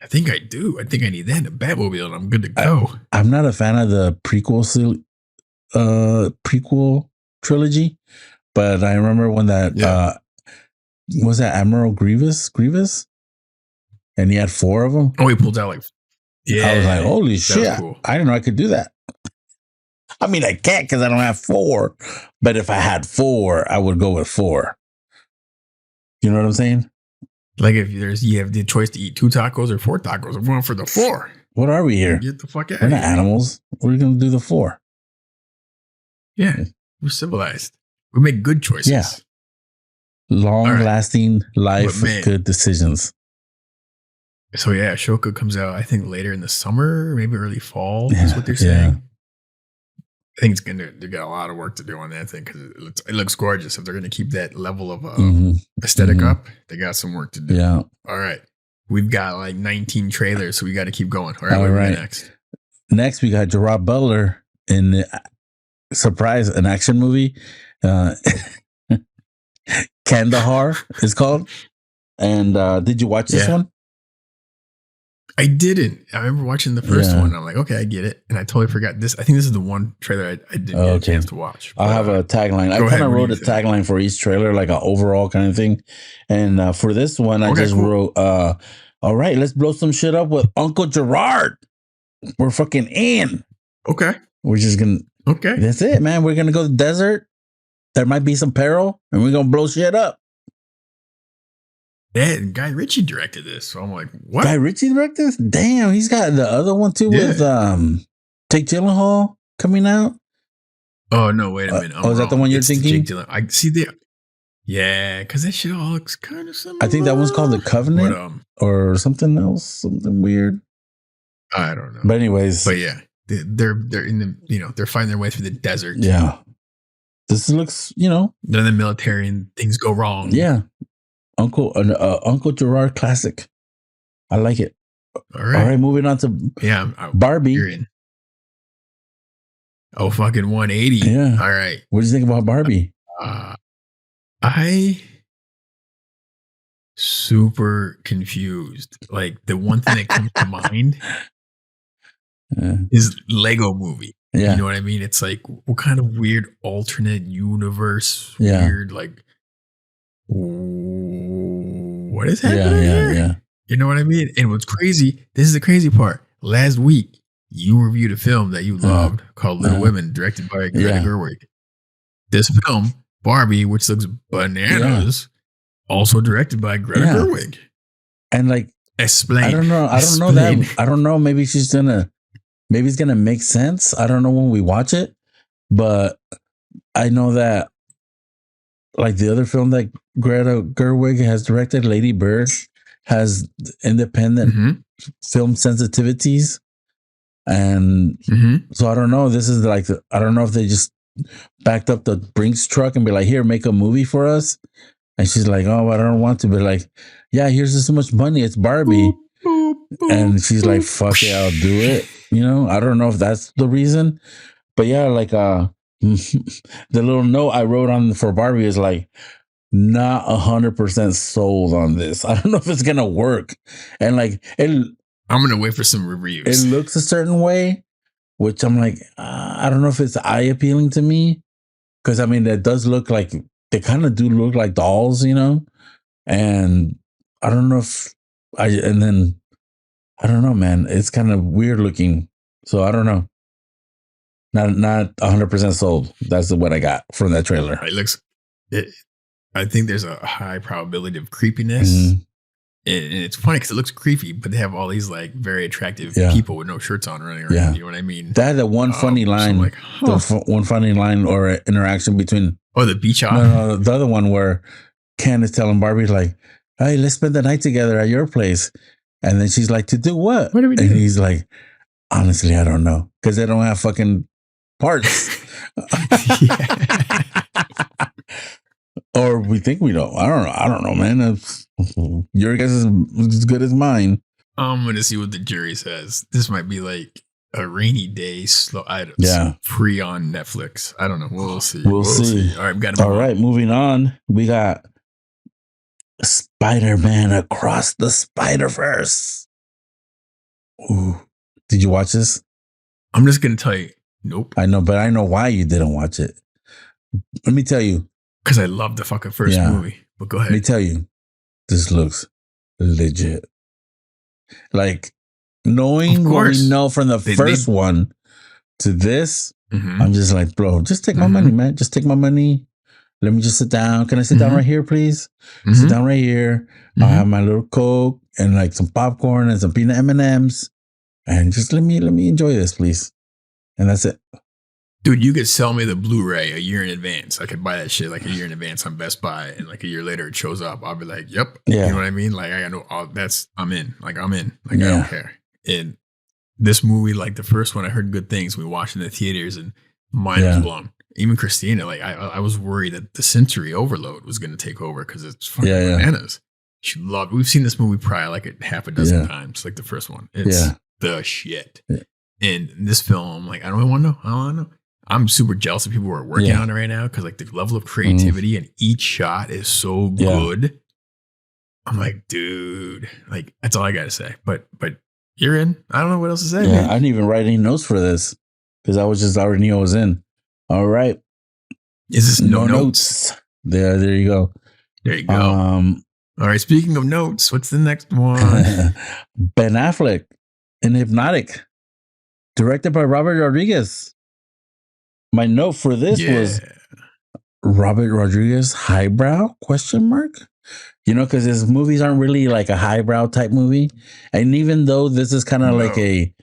I think I do. I think I need that in a Batmobile and I'm good to go. I'm not a fan of the prequel trilogy, but I remember when that was that Admiral Grievous? And he had 4 of them. Oh, he pulled out like, I was like, holy shit. Cool. I didn't know I could do that. I mean, I can't because I don't have 4, but if I had 4, I would go with 4. You know what I'm saying? Like if you have the choice to eat 2 tacos or 4 tacos, I'm going for the 4. What are we here? Get the fuck out. We're not animals. We're going to do the 4. Yeah, we're civilized. We make good choices. Yeah. Long-lasting life, good decisions. So yeah, Ashoka comes out, I think, later in the summer, maybe early fall. That's what they're saying. I think they got a lot of work to do on that thing because it looks gorgeous. If they're going to keep that level of aesthetic up, they got some work to do. Yeah. All right. We've got like 19 trailers, so we got to keep going. All right. What right. Next? Next, we got Gerard Butler in the surprise, an action movie. Kandahar is called. And did you watch this one? I didn't. I remember watching the first one. And I'm like, okay, I get it. And I totally forgot this. I think this is the one trailer I didn't get a chance to watch. I'll have a tagline. I kind of wrote a tagline for each trailer, like an overall kind of thing. And for this one, I just wrote, all right, let's blow some shit up with Uncle Gerard. We're fucking in. Okay. We're just going to. Okay. That's it, man. We're going to go to the desert. There might be some peril, and we're going to blow shit up. Yeah, Guy Ritchie directed this. So I'm like, what? Guy Ritchie directed this? Damn, he's got the other one too with Jake Gyllenhaal coming out. Oh, no, wait a minute. Is that the one you're thinking? I see because that shit all looks kind of similar. I think that one's called The Covenant or something else, something weird. I don't know. But anyways. But yeah, they're in the, they're finding their way through the desert. Yeah. This looks, they're in the military and things go wrong. Yeah. Uncle Gerard classic. I like it. All right. Moving on to Barbie. Oh, fucking 180. Yeah. All right. What do you think about Barbie? I super confused. Like the one thing that comes to mind is Lego Movie. Yeah. You know what I mean? It's like, what kind of weird alternate universe? Weird, like, what is happening here? Yeah. You know what I mean? And what's crazy, this is the crazy part. Last week, you reviewed a film that you loved called Little Women, directed by Greta Gerwig. This film, Barbie, which looks bananas, also directed by Greta Gerwig. And like, explain. I don't know that. I don't know. Maybe it's gonna make sense. I don't know when we watch it, but I know that like the other film that Greta Gerwig has directed, Lady Bird, has independent film sensitivities. And so I don't know. This is like, I don't know if they just backed up the Brinks truck and be like, here, make a movie for us. And she's like, oh, I don't want to. But like, yeah, here's just so much money. It's Barbie. And she's like, fuck it, I'll do it. I don't know if that's the reason. But yeah, like the little note I wrote on for Barbie is like, not 100% sold on this. I don't know if it's going to work. And like, I'm going to wait for some reviews. It looks a certain way, which I'm like, I don't know if it's eye appealing to me. Because I mean, that does look like, they kind of do look like dolls, And I don't know I don't know, man. It's kind of weird looking. So I don't know. Not 100% sold. That's what I got from that trailer. I think there's a high probability of creepiness. And it's funny because it looks creepy, but they have all these like very attractive people with no shirts on running around. Yeah. You know what I mean? That had the one funny line, so like, one funny line or interaction between. Oh, the beach off? No, the other one where Ken is telling Barbie like, hey, let's spend the night together at your place. And then she's like, to do what? What do we do? And he's like, honestly, I don't know. Because they don't have fucking parts. Or we think we don't. I don't know, man. Your guess is as good as mine. I'm going to see what the jury says. This might be like a rainy day slow items. Yeah. Free on Netflix. I don't know. We'll see. We'll see. All right, we got to move All right, moving on. We got Spider-Man Across the Spider-Verse. Ooh. Did you watch this? I'm just going to tell you, nope. I know, but I know why you didn't watch it. Let me tell you. Because I love the fucking first movie. But go ahead. Let me tell you. This looks legit. Like, knowing what we know from the first one to this, I'm just like, bro, just take my money, man. Just take my money. Let me just sit down. Can I sit down right here, please? Sit down right here. I'll have my little Coke and like some popcorn and some peanut M&Ms. And just let me enjoy this, please. And that's it. Dude, you could sell me the Blu-ray a year in advance. I could buy that shit like a year in advance on Best Buy, and like a year later it shows up. I'll be like, yep. Yeah. You know what I mean? Like, I know I'm in. Like, I'm in. Like, I don't care. And this movie, like the first one, I heard good things. We watched in the theaters and mine was blown. Even Christina, like I was worried that the sensory overload was going to take over because it's fucking bananas. She loved. We've seen this movie probably like a half a dozen times, like the first one. It's the shit. Yeah. And this film, like, I don't want to know. I don't want to know. I'm super jealous of people who are working on it right now because like the level of creativity and each shot is so good. I'm like, dude, like that's all I got to say. But you're in. I don't know what else to say. Yeah, man. I didn't even write any notes for this because I already knew I was in. All right. Is this no notes? There you go. There you go. All right. Speaking of notes, what's the next one? Ben Affleck in Hypnotic, directed by Robert Rodriguez. My note for this was Robert Rodriguez highbrow ? You know, because his movies aren't really like a highbrow type movie, and even though this is kind of like a,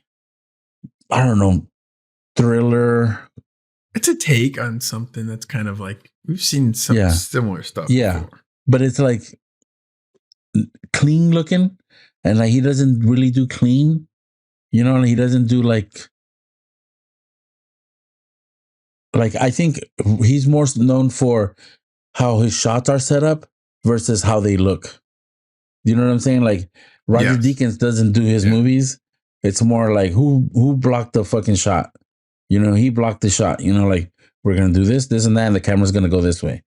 I don't know, thriller. It's a take on something that's kind of like we've seen some similar stuff. Yeah, before. But it's like clean looking, and like he doesn't really do clean. You know, he doesn't do like I think he's more known for how his shots are set up versus how they look. You know what I'm saying? Like Roger Deakins doesn't do his movies. It's more like who blocked the fucking shot. You know, he blocked the shot. You know, like we're gonna do this, and that, and the camera's gonna go this way,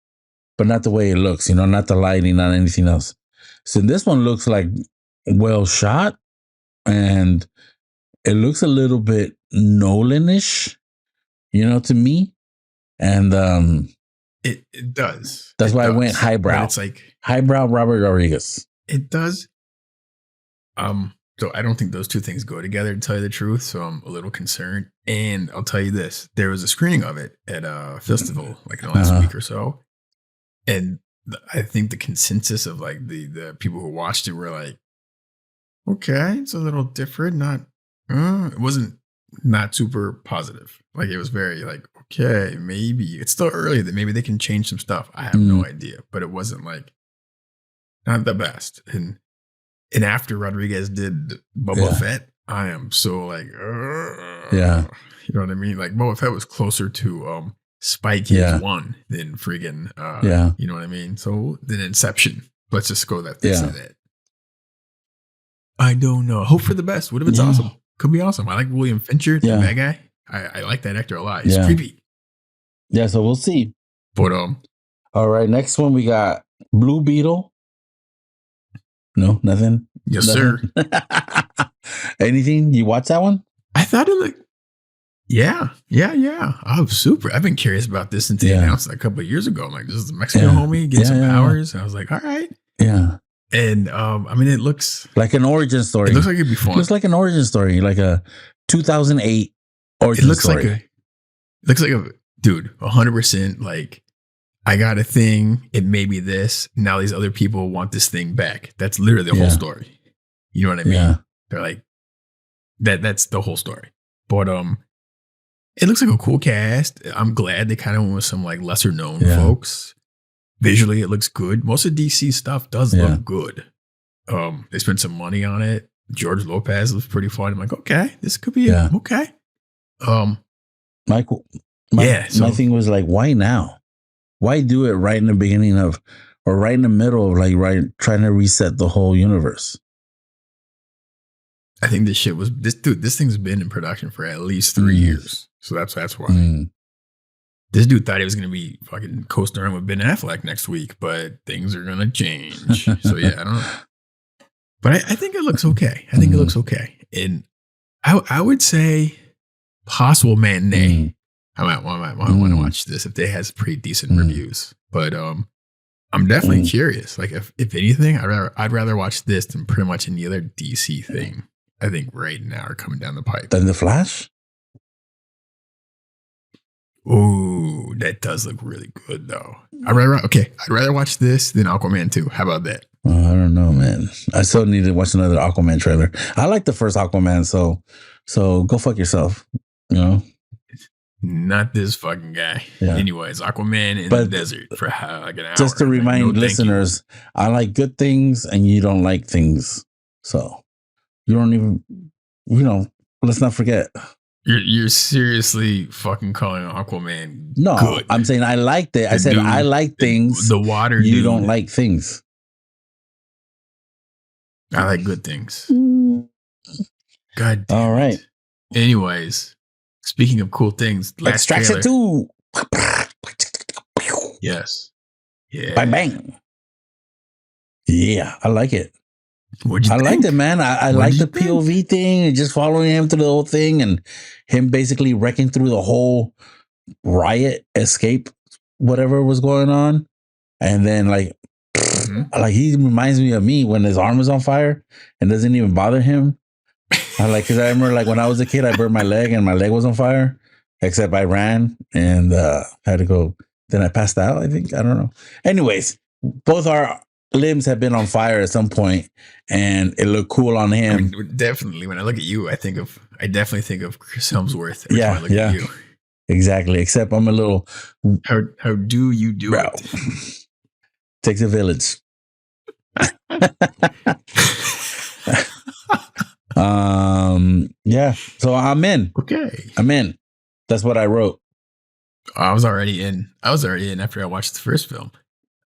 but not the way it looks. You know, not the lighting, not anything else. So this one looks like well shot, and it looks a little bit Nolan-ish. You know, to me, and it does. That's why I went highbrow. It's like highbrow Robert Rodriguez. It does. So I don't think those two things go together, to tell you the truth. So I'm a little concerned. And I'll tell you this: there was a screening of it at a festival like in the last week or so, and I think the consensus of like the people who watched it were like, okay, it's a little different. Not it wasn't not super positive. Like it was very like, okay, maybe it's still early that maybe they can change some stuff. I have no idea, but it wasn't like not the best. And after Rodriguez did Boba Fett, I am so like, you know what I mean? Like Boba Fett was closer to Spy Kids 1 than friggin' you know what I mean? So then Inception. Let's just go that say that. I don't know. Hope for the best. What if it's awesome? Could be awesome. I like William Fincher, the bad guy. I like that actor a lot. He's creepy. Yeah, so we'll see. But all right, next one we got Blue Beetle. No, nothing. Yes, nothing. Sir. Anything? You watch that one? I thought it looked. Yeah. Oh, super. I've been curious about this since they announced it a couple of years ago. I'm like, this is the Mexican homie getting some powers. I was like, all right. Yeah. And I mean, it looks like an origin story. It looks like it'd be fun. It looks like an origin story, like a 2008 origin story. It looks like a dude, 100%. Like, I got a thing. It may be this. Now these other people want this thing back. That's literally the whole story. You know what I mean? Yeah. They're like that's the whole story. But it looks like a cool cast. I'm glad they kind of went with some like lesser known folks. Visually, it looks good. Most of DC stuff does look good. They spent some money on it. George Lopez looks pretty fun. I'm like, okay, this could be okay. My thing was like, why now? Why do it right in the beginning of, or right in the middle of like trying to reset the whole universe? I think this shit was this thing's been in production for at least 3 years. So that's why. This dude thought he was gonna be fucking co-starring with Ben Affleck next week, but things are gonna change. So yeah, I don't know. But I think it looks okay. I think it looks okay. And I would say possible matinee. I might want to watch this if they has pretty decent reviews. But I'm definitely curious. Like if anything, I'd rather watch this than pretty much any other DC thing. I think right now are coming down the pipe. Than The Flash? Ooh, that does look really good though. I'd rather watch this than Aquaman 2. How about that? I don't know, man. I still need to watch another Aquaman trailer. I like the first Aquaman, so go fuck yourself. You know? Not this fucking guy. Yeah. Anyways, Aquaman in the desert for like an hour. Just to remind listeners, I like good things and you don't like things. So you don't even, let's not forget. You're seriously fucking calling Aquaman No, good. I'm saying I liked it. I said I like things. The water you dude. Don't like things. I like good things. God damn All right. It. Anyways, speaking of cool things, Extraction 2. Yes. Yeah. Bang bang. Yeah, I like it. What'd you think? Liked it, man. I like the POV thing and just following him through the whole thing and him basically wrecking through the whole riot, escape, whatever was going on. And then like he reminds me of me when his arm is on fire and doesn't even bother him. Because I remember like when I was a kid, I burned my leg and my leg was on fire, except I ran and had to go. Then I passed out, I think. I don't know. Anyways, both our limbs have been on fire at some point and it looked cool on him. I mean, definitely. When I look at you, I definitely think of Chris Hemsworth. Every time I look at you. Exactly. Except I'm a little. How do you do it? Takes a village. Yeah. So I'm in. Okay. I'm in. That's what I wrote. I was already in after I watched the first film.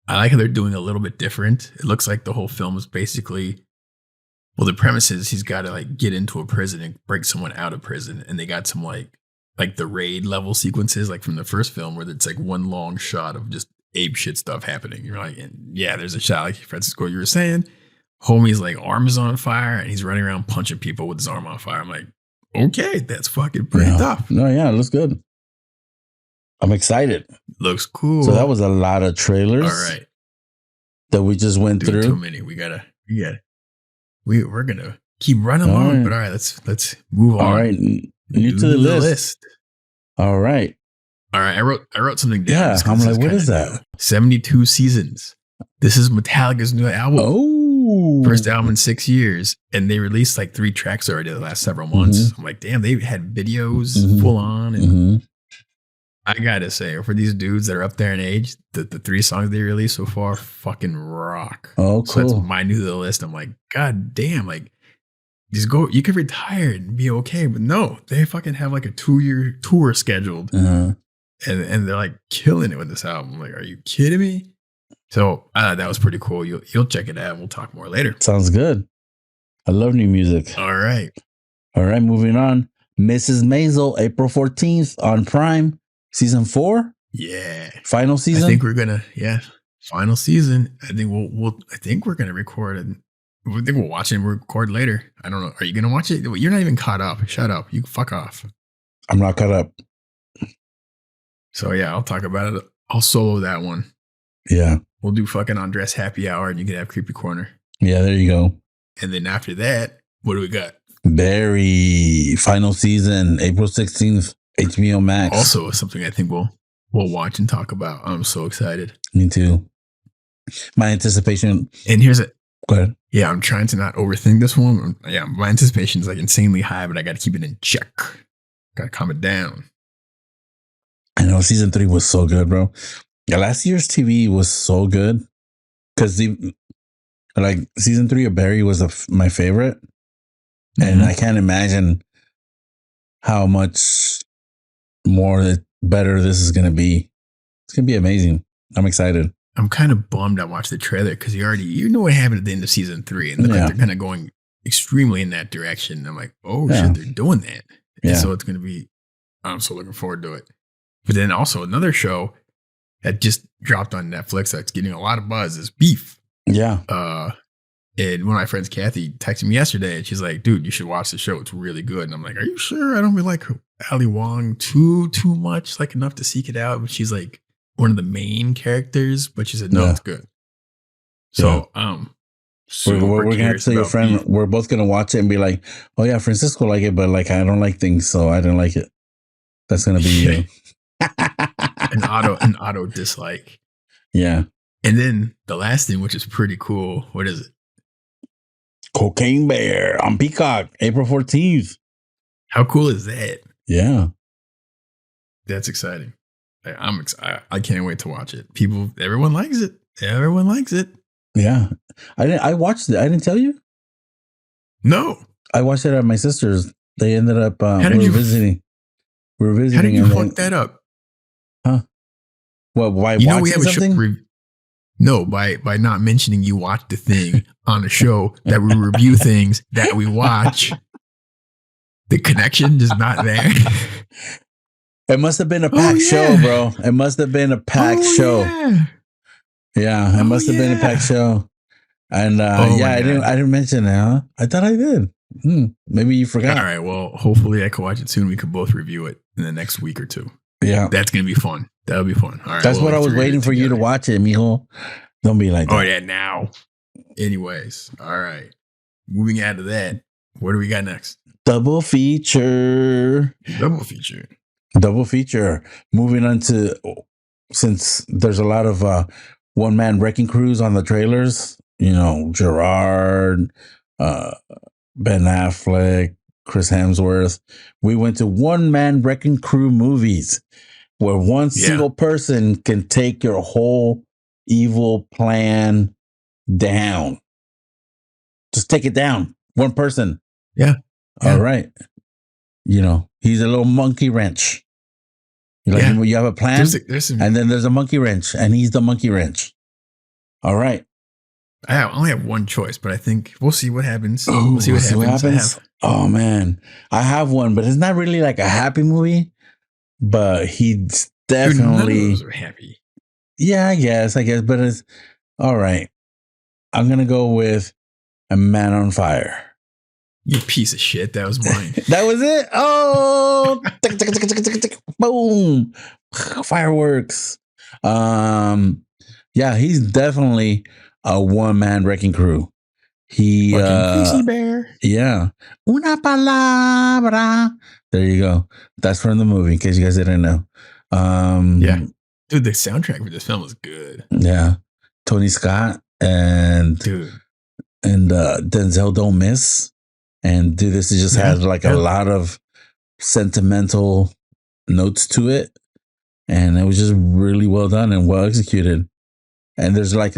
I like how they're doing a little bit different. It looks like the whole film is basically, well, the premise is he's got to like get into a prison and break someone out of prison. And they got some like the raid level sequences, like from the first film where it's like one long shot of just ape shit stuff happening. You're like, and yeah, there's a shot like Francisco, you were saying, homie's like arm is on fire and he's running around punching people with his arm on fire. I'm like, okay, that's fucking pretty tough. No, yeah, it looks good. I'm excited. Looks cool. So that was a lot of trailers. All right. That we just went through. Too many. We're gonna keep running along, right. But all right, let's move on. All right. New to the list. All right. All right. I wrote something down. Yeah. I'm like, what is that? 72 seasons. This is Metallica's new album. Oh. First album in 6 years. And they released like 3 tracks already the last several months. I'm like, damn, they had videos full on. And I gotta say, for these dudes that are up there in age, the 3 songs they released so far fucking rock. Oh, cool. So that's my new to the list. I'm like, God damn, like, just go. You could retire and be okay, but no, they fucking have like a 2-year tour scheduled, and they're like killing it with this album. I'm like, are you kidding me? So that was pretty cool. You'll check it out. We'll talk more later. Sounds good. I love new music. All right, moving on. Mrs. Maisel, April 14th on Prime. Season 4? Yeah. Final season? I think we're gonna, final season. I think I think we're gonna record it. I think we'll watch it and record later. I don't know. Are you gonna watch it? You're not even caught up. Shut up. You fuck off. I'm not caught up. So yeah, I'll talk about it. I'll solo that one. Yeah. We'll do fucking Undress Happy Hour and you can have Creepy Corner. Yeah, there you go. And then after that, what do we got? Barry, final season, April 16th. HBO Max. Also something I think we'll watch and talk about. I'm so excited. Me too. My anticipation. And here's it. Go ahead. Yeah, I'm trying to not overthink this one. Yeah, my anticipation is like insanely high, but I got to keep it in check. Got to calm it down. I know season 3 was so good, bro. Yeah, last year's TV was so good because season 3 of Barry was my favorite, and I can't imagine how much better this is going to be. It's going to be amazing. I'm excited. I'm kind of bummed I watched the trailer because you know what happened at the end of season 3 and they're kind of going extremely in that direction. I'm like, oh shit, they're doing that. And so it's going to be, I'm so looking forward to it. But then also another show that just dropped on Netflix that's getting a lot of buzz is Beef. Yeah. And one of my friends, Kathy, texted me yesterday and she's like, dude, you should watch the show. It's really good. And I'm like, are you sure? I don't really like Ali Wong too much, like enough to seek it out. But she's like one of the main characters, but she said, no, it's good. So, we're gonna have to tell your friend Beef. We're both gonna watch it and be like, oh yeah, Francisco like it, but like I don't like things, so I didn't like it. That's gonna be you. an auto dislike. Yeah. And then the last thing, which is pretty cool, what is it? Cocaine Bear on Peacock, April 14th. How cool is that? Yeah. That's exciting. I'm excited. I can't wait to watch it. Everyone likes it. Everyone likes it. Yeah. I watched it. I didn't tell you? No. I watched it at my sister's. They ended up visiting. We were visiting. How did you fuck that up? Huh? Well, by watching something? No, by not mentioning you watched the thing on a show that we review things that we watch. The connection is not there. It must have been a packed show, bro. It must have been a packed show. Yeah, it must have been a packed show. And I didn't mention it, huh? I thought I did. Maybe you forgot. All right, well, hopefully I can watch it soon. We could both review it in the next week or two. Yeah. That's going to be fun. That'll be fun. All right. That's what I was waiting for you to watch it, mijo. Don't be like that. Oh, yeah, now. Anyways, all right. Moving out of that, what do we got next? Double feature. Moving on to, since there's a lot of one-man wrecking crews on the trailers, Gerard, Ben Affleck, Chris Hemsworth. We went to one-man wrecking crew movies where one single person can take your whole evil plan down. Just take it down. One person. Yeah. All right. He's a little monkey wrench. You have a plan, and then there's a monkey wrench, and he's the monkey wrench. All right. I only have one choice, but I think we'll see what happens. We'll see what happens. Oh, man. I have one, but it's not really like a happy movie, but he's definitely... None of those are happy. Yeah, I guess, but it's... All right. I'm going to go with A Man on Fire. You piece of shit. That was mine. That was it? Oh! Boom! Fireworks. Yeah, he's definitely a one-man wrecking crew. He Crazy Bear. Yeah. Una palabra. There you go. That's from the movie, in case you guys didn't know. Yeah. Dude, the soundtrack for this film is good. Yeah. Tony Scott and Denzel Don't Miss. And dude, this just has like a lot of sentimental notes to it. And it was just really well done and well executed. And there's like,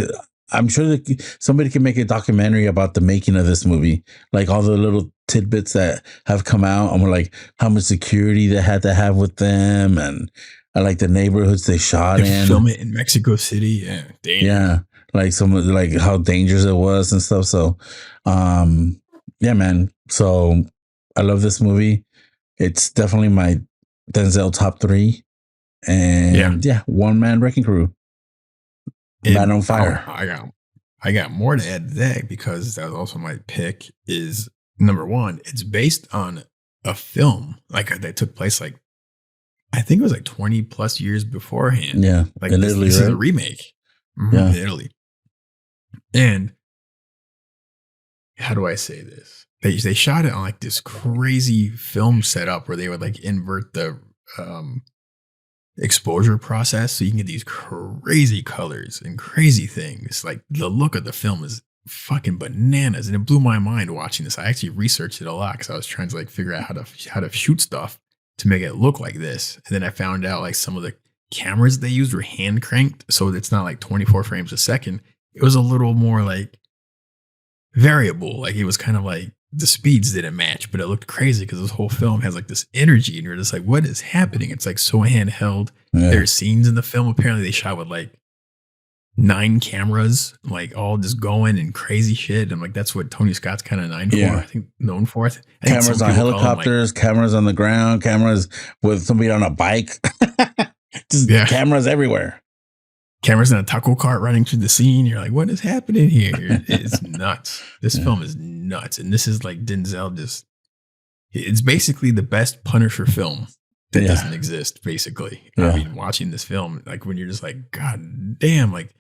I'm sure that somebody can make a documentary about the making of this movie, like all the little tidbits that have come out, and like how much security they had to have with them, and like the neighborhoods they shot in. Film it in Mexico City, yeah, like like how dangerous it was and stuff. So, yeah, man. So I love this movie. It's definitely my Denzel top 3, and one man wrecking crew. Man on Fire. I got more to add to that, because that was also my pick. Is number one, it's based on a film that took place I think it was 20 plus years beforehand. Yeah, in Italy, this is a remake. In Italy. And how do I say this? They shot it on this crazy film setup where they would invert the exposure process, so you can get these crazy colors and crazy things. The look of the film is fucking bananas, and it blew my mind watching this. I actually researched it a lot because I was trying to figure out how to shoot stuff to make it look like this. And then I found out some of the cameras they used were hand cranked, so it's not 24 frames a second. It was a little more variable. It was kind of the speeds didn't match, but it looked crazy because this whole film has this energy, and you're just what is happening? It's so handheld. Yeah. There's scenes in the film apparently they shot with 9 cameras, like all just going and crazy shit. I'm like, that's what Tony Scott's kind of known for. I think cameras on helicopters, cameras on the ground, cameras with somebody on a bike, just cameras everywhere. Cameras in a taco cart running through the scene. You're like, what is happening here? It's nuts. This film is nuts. And this is like Denzel it's basically the best Punisher film that doesn't exist, basically. I mean, watching this film, like when you're just like, God damn, like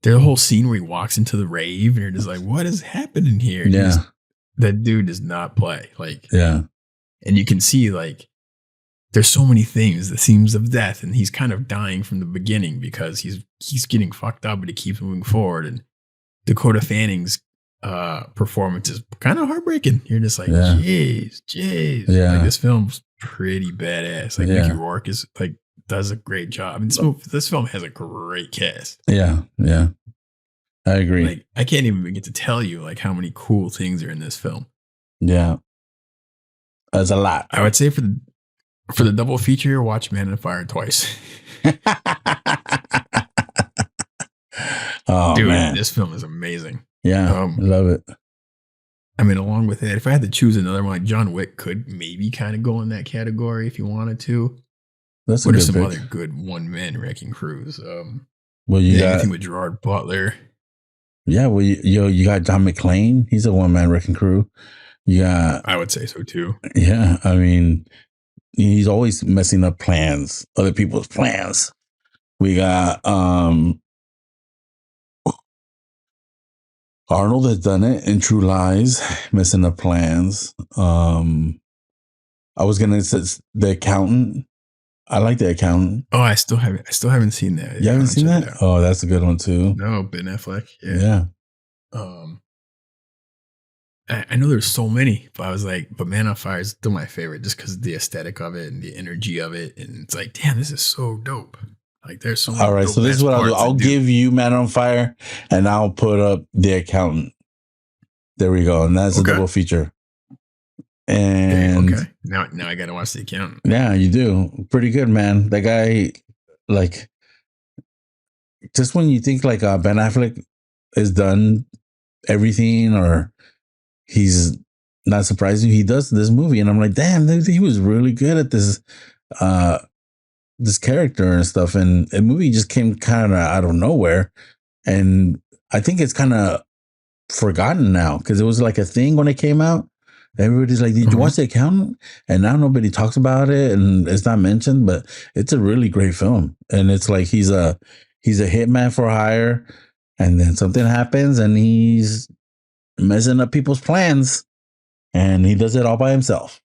there's a whole scene where he walks into the rave and you're just like, what is happening here? And that dude does not play. Like, and you can see like, there's so many things, the themes of death, and he's kind of dying from the beginning because he's getting fucked up, but he keeps moving forward. And Dakota Fanning's performance is kind of heartbreaking. You're just like, jeez. Like, this film's pretty badass. Like Mickey Rourke is like does a great job. And this film has a great cast. Yeah. I agree. Like, I can't even begin to tell you like how many cool things are in this film. Yeah. There's a lot. I would say for the double feature, watch Man on Fire twice. Oh, dude, man. This film is amazing. Yeah, love it. I mean, along with it, if I had to choose another one, like John Wick could maybe kind of go in that category if you wanted to. That's what are some other good one-man wrecking crews? Well, you got anything with Gerard Butler. Yeah, well, you got John McClane. He's a one-man wrecking crew. You got, I would say so too. Yeah, I mean, he's always messing up plans, other people's plans. We got Arnold has done it in True Lies, messing up plans. I was gonna say The Accountant. I like The Accountant. Oh, I still haven't seen that. You haven't seen that? Oh, that's a good one too. No, Ben Affleck. Yeah. I know there's so many, but I was like, but Man on Fire is still my favorite just because of the aesthetic of it and the energy of it. And it's like, damn, this is so dope. Like, there's so many. All right, so this is what I'll do. I'll give you Man on Fire and I'll put up The Accountant. There we go. And that's a double feature. And now I gotta watch The Accountant. Yeah, you do. Pretty good, man. That guy, like, just when you think like Ben Affleck has done everything or he's not surprising, he does this movie, and I'm like, damn, he was really good at this this character and stuff. And the movie just came kind of out of nowhere, and I think it's kind of forgotten now because it was like a thing when it came out. Everybody's like, did you watch The Accountant? And now nobody talks about it and it's not mentioned, but it's a really great film. And it's like he's a hitman for hire, and then something happens and he's messing up people's plans, and he does it all by himself.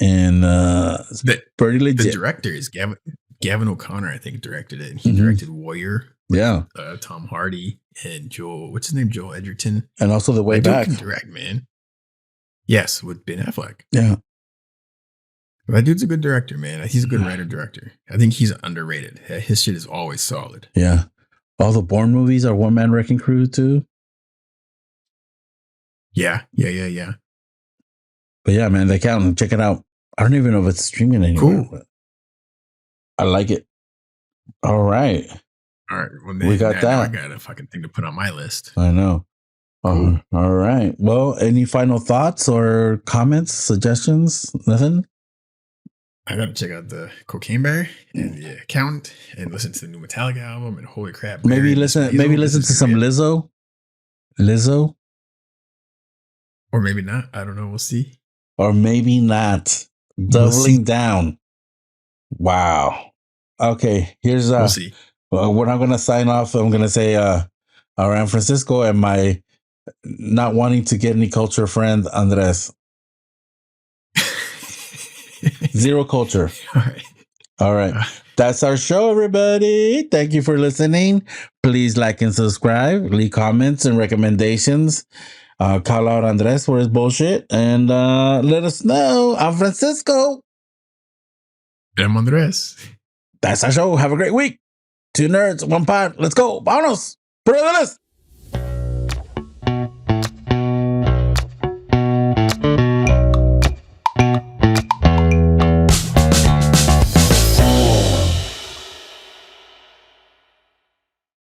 And it's pretty legit. The director is Gavin O'Connor, I think, directed it. And he directed Warrior. Yeah. Tom Hardy and Joel, what's his name? Joel Edgerton. And also The Way Back. Dude can direct, man. Yes, with Ben Affleck. Yeah. That dude's a good director, man. He's a good writer-director. I think he's underrated. His shit is always solid. Yeah. All the Bourne movies are one-man wrecking crew, too. Yeah. But yeah, man, The Accountant, check it out. I don't even know if it's streaming anymore. Cool. But I like it. All right. Well, we got that. I got a fucking thing to put on my list. I know. Cool. All right. Well, any final thoughts or comments, suggestions? Nothing? I got to check out the Cocaine Bear and The Accountant and listen to the new Metallica album. And holy crap. Maybe listen to some Lizzo. Or maybe not. I don't know. We'll see. Or maybe not. Doubling down. Wow. Okay. Here's we'll see. When I'm gonna sign off, I'm gonna say around Francisco and my not wanting to get any culture friend Andres. Zero culture. All right. That's our show, everybody. Thank you for listening. Please like and subscribe, leave comments and recommendations. Call out Andres for his bullshit and let us know. I'm Francisco. I'm Andres. That's our show. Have a great week. 2 nerds, 1 pod. Let's go. Vámonos. Put it on the list.